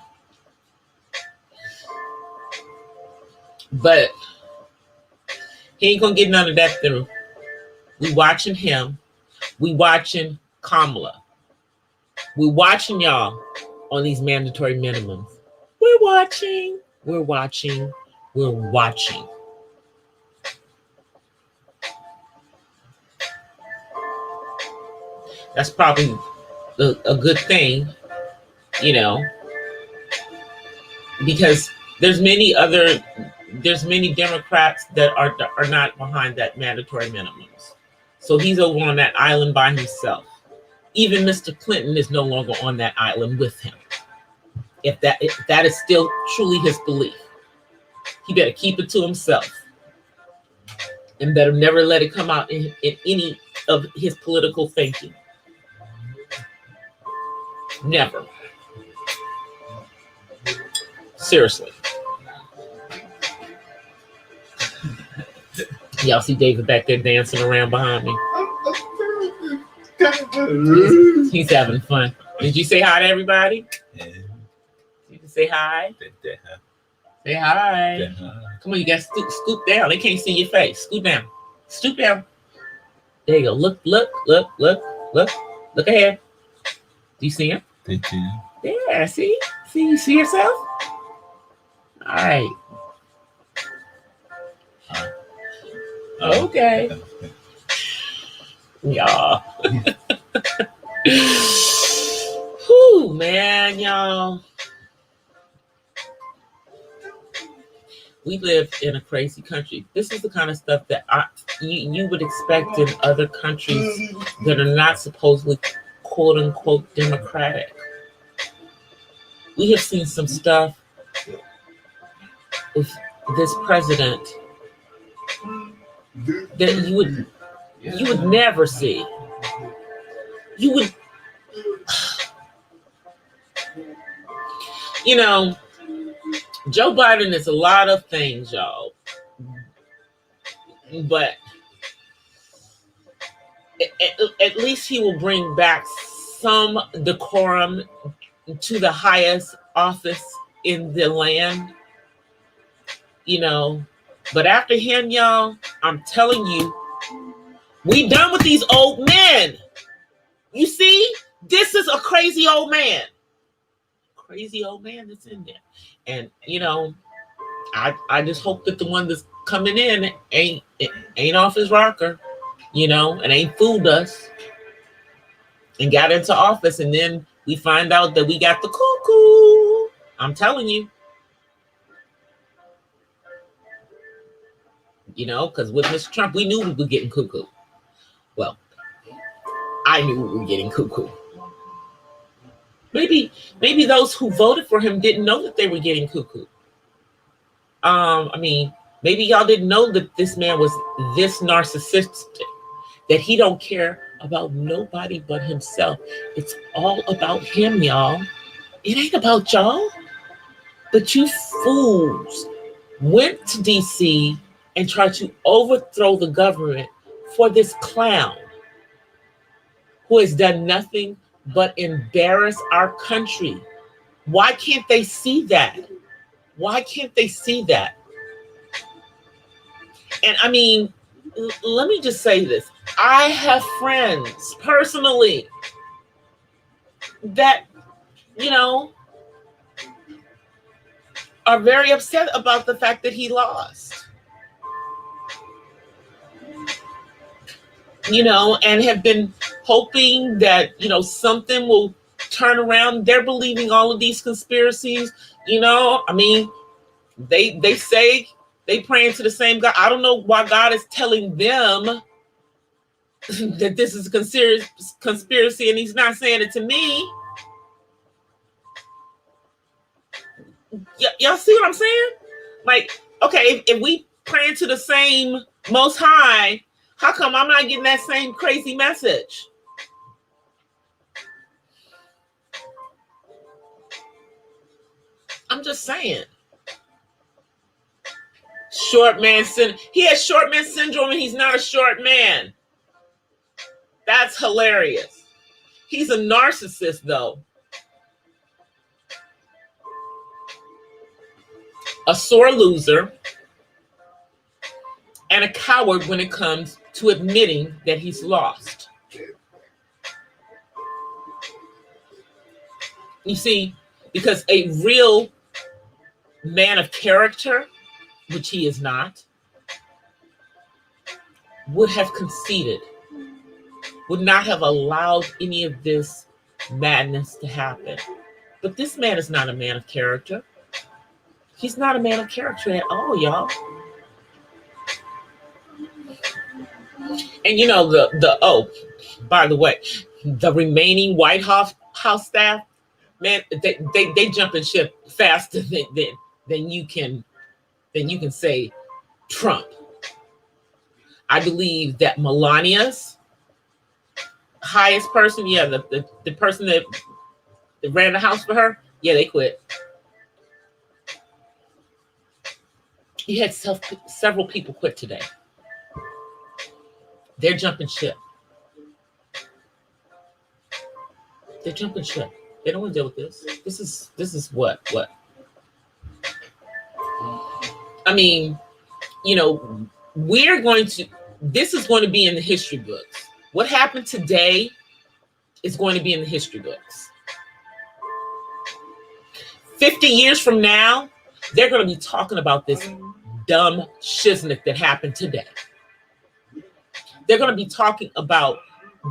But he ain't gonna get none of that through. We watching him. We watching Kamala. We watching y'all on these mandatory minimums. We're watching. We're watching. We're watching. That's probably a good thing, you know, because there's many Democrats that are not behind that mandatory minimums. So he's over on that island by himself. Even Mr. Clinton is no longer on that island with him. If that is still truly his belief, he better keep it to himself and better never let it come out in any of his political thinking. Never. Seriously. Y'all see David back there dancing around behind me? He's having fun. Did you say hi to everybody? Yeah. You can say hi. Say hi. Come on, you got to scoop down. They can't see your face. Scoop down. Stoop down. There you go. Look ahead. Do you see him? Thank you. Yeah, see? You see yourself? All right. Okay. Y'all. Whew, man, y'all. We live in a crazy country. This is the kind of stuff that you would expect in other countries that are not supposedly quote unquote democratic. We have seen some stuff with this president that you would never see. You would, you know, Joe Biden is a lot of things, y'all, but at least he will bring back some decorum to the highest office in the land, you know. But after him, y'all, I'm telling you, we done with these old men. You see, this is a crazy old man. Crazy old man that's in there. And, you know, I just hope that the one that's coming in ain't off his rocker, you know, and ain't fooled us and got into office. And then we find out that we got the cuckoo. I'm telling you. You know, because with Mr. Trump, we knew we were getting cuckoo. Well, I knew we were getting cuckoo. Maybe those who voted for him didn't know that they were getting cuckoo. I mean, maybe y'all didn't know that this man was this narcissistic, that he don't care about nobody but himself. It's all about him, y'all. It ain't about y'all. But you fools went to DC and tried to overthrow the government for this clown who has done nothing but embarrass our country. Why can't they see that? Why can't they see that? And I mean, let me just say this. I have friends personally that, you know, are very upset about the fact that he lost. You know, and have been hoping that, you know, something will turn around. They're believing all of these conspiracies You know, I mean, they say they praying to the same God. I don't know why God is telling them that this is a conspiracy, and he's not saying it to me. Y'all see what I'm saying? Like, okay, if we praying to the same Most High, how come I'm not getting that same crazy message? I'm just saying. Short man syndrome. He has short man syndrome and he's not a short man. That's hilarious. He's a narcissist, though. A sore loser and a coward when it comes to admitting that he's lost. You see, because a real man of character, which he is not, would have conceded, would not have allowed any of this madness to happen. But this man is not a man of character. He's not a man of character at all, y'all. And you know, oh, by the way, the remaining White House staff, man, they jumping ship faster than you can say Trump. I believe that Melania's highest person, yeah, the person that ran the house for her, yeah, they quit. You had several people quit today. They're jumping ship. They're jumping ship. They don't want to deal with this. This is what? I mean, you know, this is going to be in the history books. What happened today is going to be in the history books. 50 years from now, they're going to be talking about this dumb shiznit that happened today. They're going to be talking about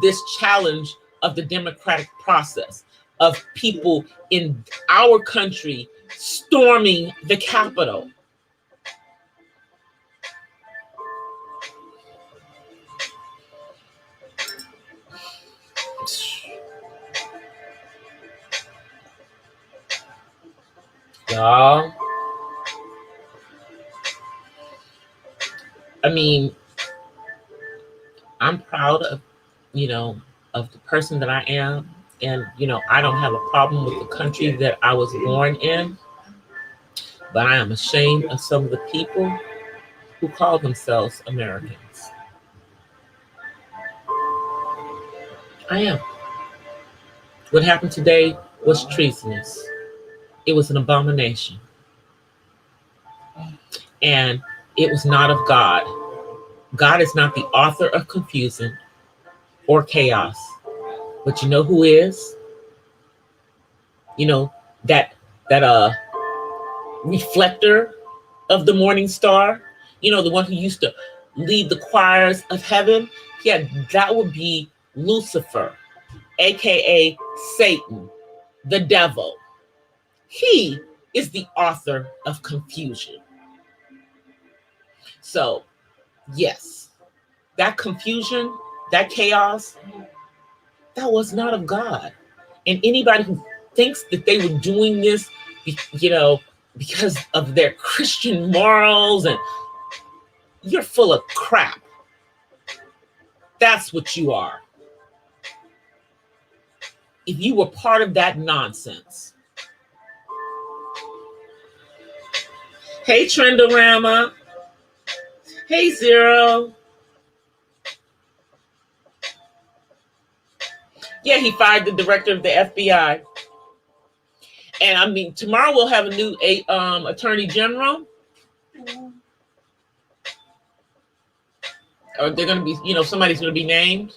this challenge of the democratic process, of people in our country storming the Capitol. Y'all, I mean, I'm proud of, of the person that I am. And, I don't have a problem with the country that I was born in. But I am ashamed of some of the people who call themselves Americans. I am. What happened today was treasonous. It was an abomination. And it was not of God. God is not the author of confusion or chaos. But you know who is? That reflector of the morning star, the one who used to lead the choirs of heaven. Yeah, that would be Lucifer, aka Satan, the devil. He is the author of confusion. So, yes, that confusion, that chaos, that was not of God. And anybody who thinks that they were doing this, because of their Christian morals, and you're full of crap. That's what you are. If you were part of that nonsense. Hey, Trendorama. Hey, Zero. Yeah, he fired the director of the FBI. And I mean, tomorrow we'll have a new attorney general. Or they're going to be, somebody's going to be named.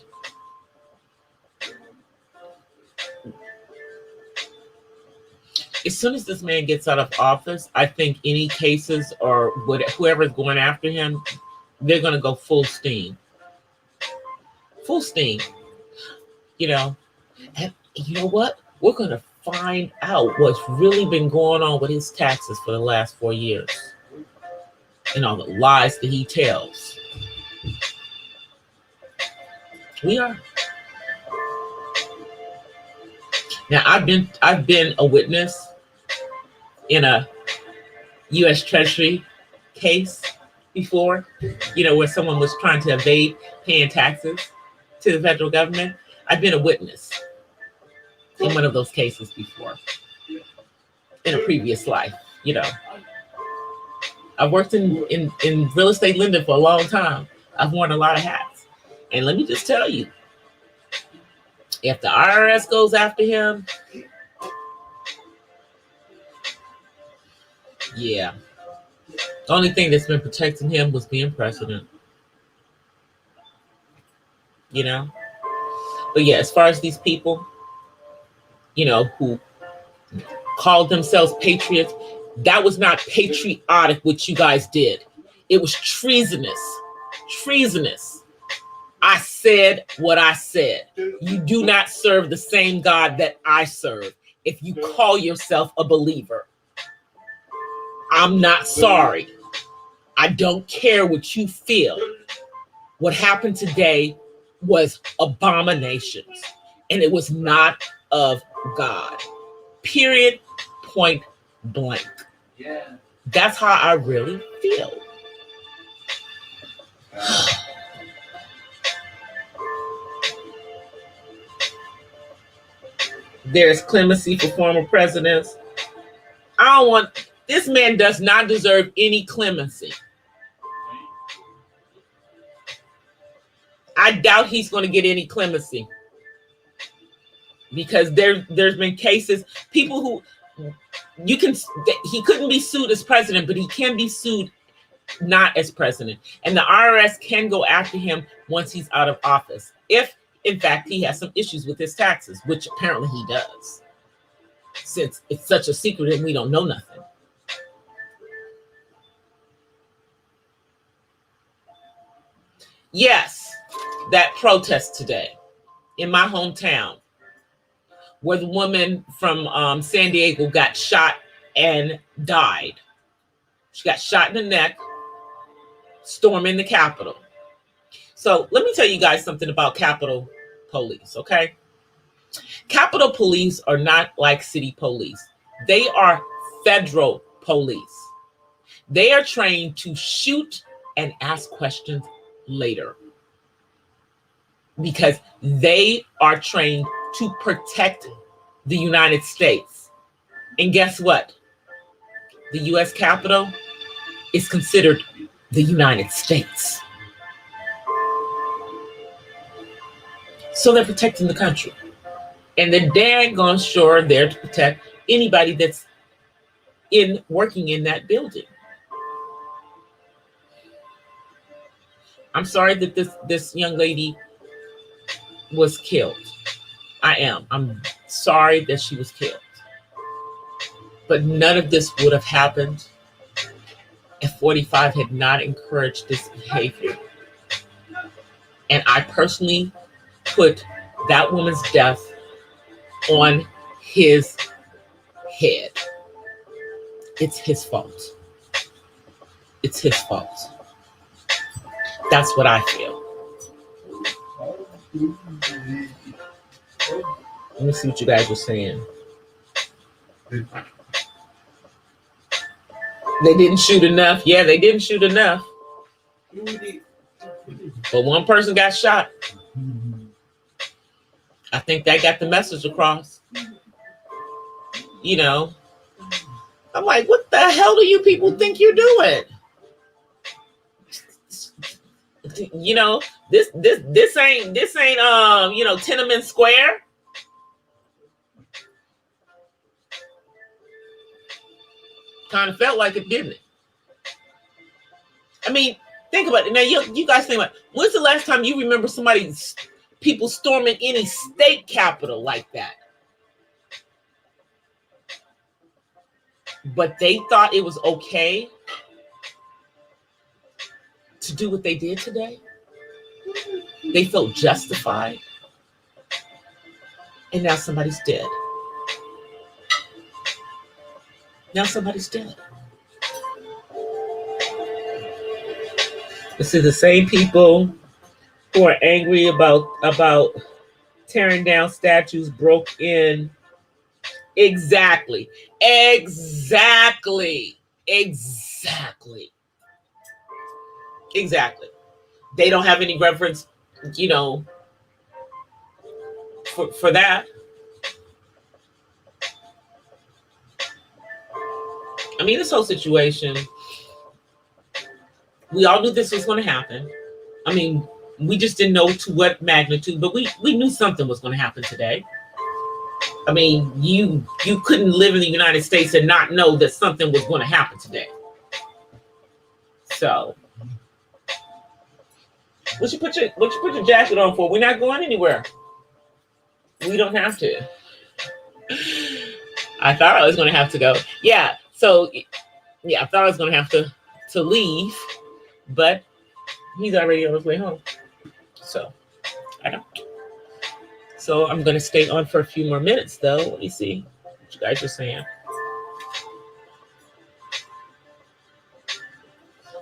As soon as this man gets out of office, I think any cases or whoever's going after him, they're going to go full steam. Full steam. And you know what? We're going to find out what's really been going on with his taxes for the last 4 years and all the lies that he tells. We are. Now, I've been a witness in a U.S. Treasury case before, where someone was trying to evade paying taxes to the federal government. I've been a witness in one of those cases before in a previous life. I've worked in real estate lending for a long time. I've worn a lot of hats. And let me just tell you, if the IRS goes after him, yeah. The only thing that's been protecting him was being president. But yeah, as far as these people, who called themselves patriots, that was not patriotic what you guys did. It was treasonous. Treasonous. I said what I said. You do not serve the same God that I serve if you call yourself a believer. I'm not sorry. I don't care what you feel. What happened today was abominations, and it was not of God. Period. Point blank. Yeah. That's how I really feel. There's clemency for former presidents. This man does not deserve any clemency. I doubt he's going to get any clemency because there's been cases, people who he couldn't be sued as president, but he can be sued not as president. And the IRS can go after him once he's out of office, if in fact he has some issues with his taxes, which apparently he does, since it's such a secret and we don't know nothing. Yes, that protest today in my hometown, where the woman from San Diego got shot and died. She got shot in the neck, storming the Capitol. So let me tell you guys something about Capitol Police, okay? Capitol Police are not like city police. They are federal police. They are trained to shoot and ask questions later, because they are trained to protect the United States. And guess what? The U.S. Capitol is considered the United States. So they're protecting the country. And they're daggone sure there to protect anybody that's working in that building. I'm sorry that this young lady was killed. I'm sorry that she was killed. But none of this would have happened if 45 had not encouraged this behavior. And I personally put that woman's death on his head. It's his fault. It's his fault. That's what I feel. Let me see what you guys were saying. They didn't shoot enough. Yeah, they didn't shoot enough. But one person got shot. I think that got the message across. I'm like, what the hell do you people think you're doing? This ain't Tiananmen Square. Kind of felt like it, didn't it? I mean, think about it. Now, you guys think about it. When's the last time you remember people storming any state capitol like that? But they thought it was okay to do what they did today. They felt justified. And now somebody's dead. Now somebody's dead. This is the same people who are angry about tearing down statues, broke in. Exactly. Exactly. Exactly. Exactly. They don't have any reverence, you know, for that. I mean, this whole situation, we all knew this was going to happen. I mean, we just didn't know to what magnitude, but we knew something was going to happen today. I mean, you couldn't live in the United States and not know that something was going to happen today. So, what you put your jacket on for? We're not going anywhere. We don't have to. I thought I was going to have to go. Yeah. So, yeah, I thought I was going to have to leave, but he's already on his way home. So, I don't. So I'm going to stay on for a few more minutes, though. Let me see what you guys are saying.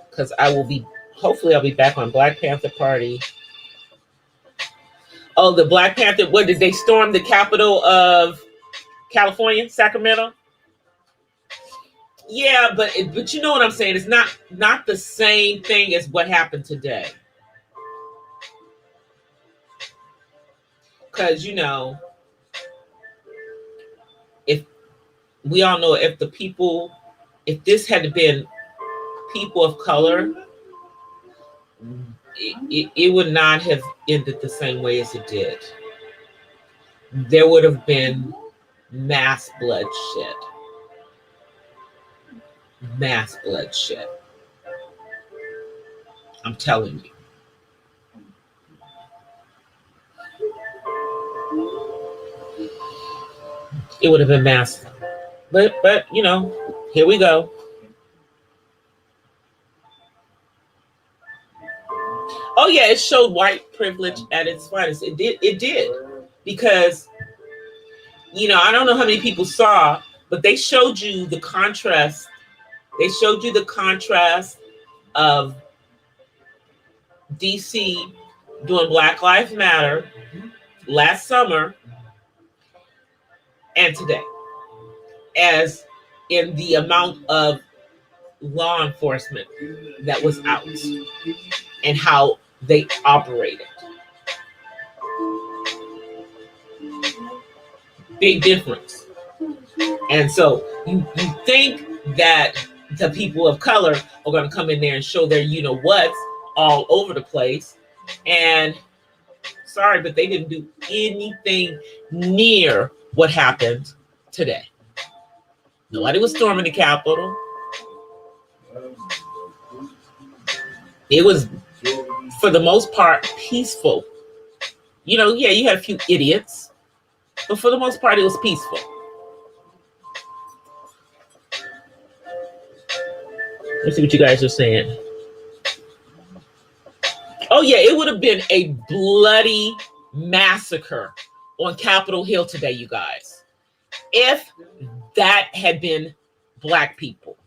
Because hopefully I'll be back on Black Panther Party. Oh, the Black Panther, what, did they storm the capital of California, Sacramento? Yeah, but you know what I'm saying? It's not the same thing as what happened today. Because, you know, if we all know if this had been people of color, it would not have ended the same way as it did. There would have been mass bloodshed. Mass bloodshed. I'm telling you. It would have been mass. But you know, here we go. Oh yeah, it showed white privilege at its finest. It did. Because, you know, I don't know how many people saw, but they showed you the contrast. They showed you the contrast of DC doing Black Lives Matter last summer and today, as in the amount of law enforcement that was out and how they operated. Big difference. And so you think that the people of color are going to come in there and show their you-know-whats all over the place. And sorry, but they didn't do anything near what happened today. Nobody was storming the Capitol. It was, for the most part, peaceful. You know, yeah, you had a few idiots, but for the most part, it was peaceful. Let's see what you guys are saying. Oh, yeah, it would have been a bloody massacre on Capitol Hill today, you guys, if that had been Black people.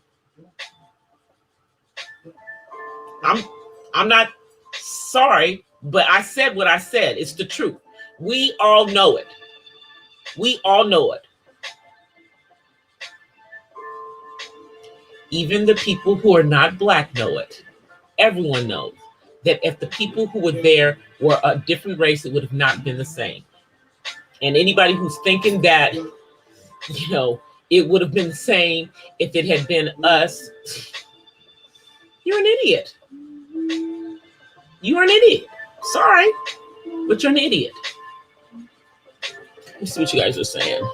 I'm not sorry, but I said what I said. It's the truth. We all know it. We all know it. Even the people who are not Black know it. Everyone knows that if the people who were there were a different race, it would have not been the same. And anybody who's thinking that, you know, it would have been the same if it had been us, you're an idiot. You're an idiot. Sorry, but you're an idiot. Let's see what you guys are saying.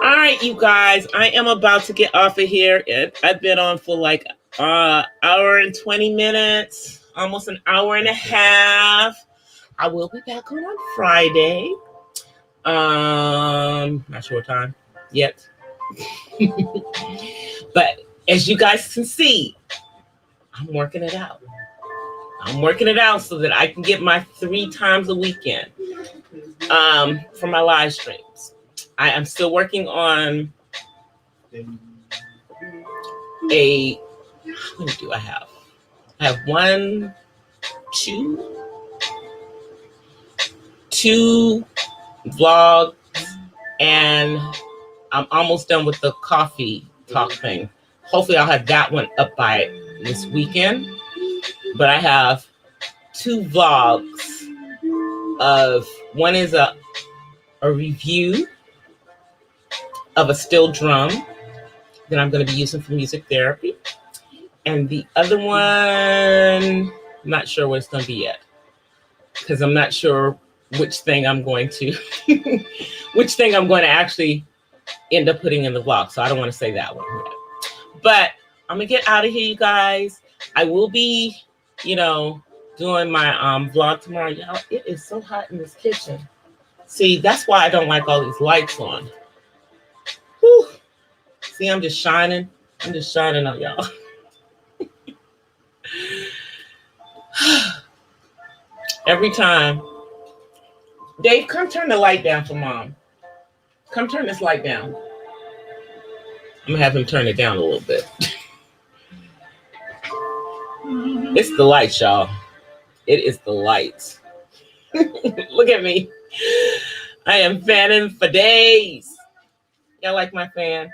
All right, you guys, I am about to get off of here. I've been on for like hour and 20 minutes, almost an hour and a half. I will be back on Friday. Not sure what time yet. But as you guys can see, I'm working it out. I'm working it out so that I can get my 3 times a weekend. for my live streams. I am still working on a, how many do I have? I have two vlogs, and I'm almost done with the coffee talk thing. Hopefully I'll have that one up by this weekend. But I have 2 vlogs of, one is a review of a steel drum that I'm going to be using for music therapy. And the other one, I'm not sure what it's going to be yet, because I'm not sure which thing I'm going to actually end up putting in the vlog. So I don't want to say that one yet. But I'm going to get out of here, you guys. I will be, doing my vlog tomorrow. Y'all, it is so hot in this kitchen. See, that's why I don't like all these lights on. Whew. See, I'm just shining. I'm just shining on y'all. Every time. Dave, come turn the light down for Mom. Come turn this light down. I'm going to have him turn it down a little bit. It's the lights, y'all. It is the lights. Look at me. I am fanning for days. Y'all like my fan?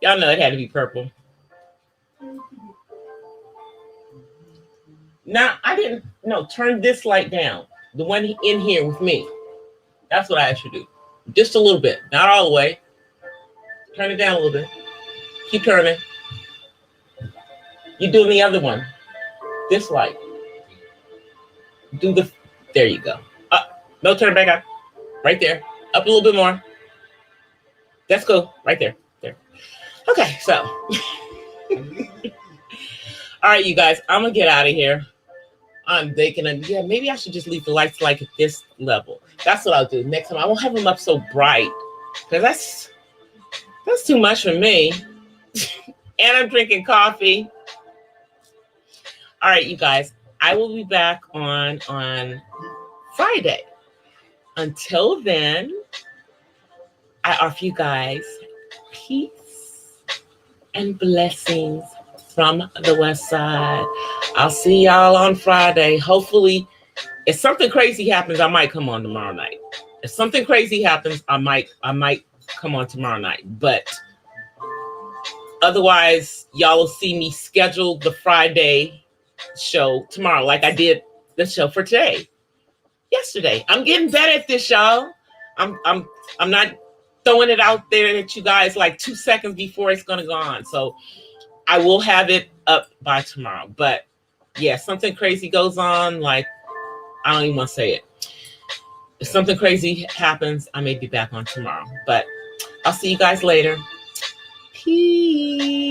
Y'all know it had to be purple. Now, I didn't, no, turn this light down. The one in here with me. That's what I should do. Just a little bit. Not all the way. Turn it down a little bit. Keep turning. You're doing the other one. This light. There you go. No, turn it back up. Right there. Up a little bit more. That's cool. Right there. There. Okay, so. All right, you guys. I'm going to get out of here. I'm thinking, yeah, maybe I should just leave the lights like at this level. That's what I'll do. Next time, I won't have them up so bright. Because that's too much for me. And I'm drinking coffee. All right, you guys. I will be back on Friday. Until then, I offer you guys peace and blessings from the West Side. I'll see y'all on Friday. Hopefully, if something crazy happens, I might come on tomorrow night. If something crazy happens, I might come on tomorrow night. But otherwise, y'all will see me schedule the Friday show tomorrow, like I did the show for yesterday. I'm getting better at this, y'all. I'm not throwing it out there at you guys like 2 seconds before it's gonna go on. So I will have it up by tomorrow. But yeah, something crazy goes on, like I don't even want to say it. If something crazy happens, I may be back on tomorrow. But I'll see you guys later. Peace.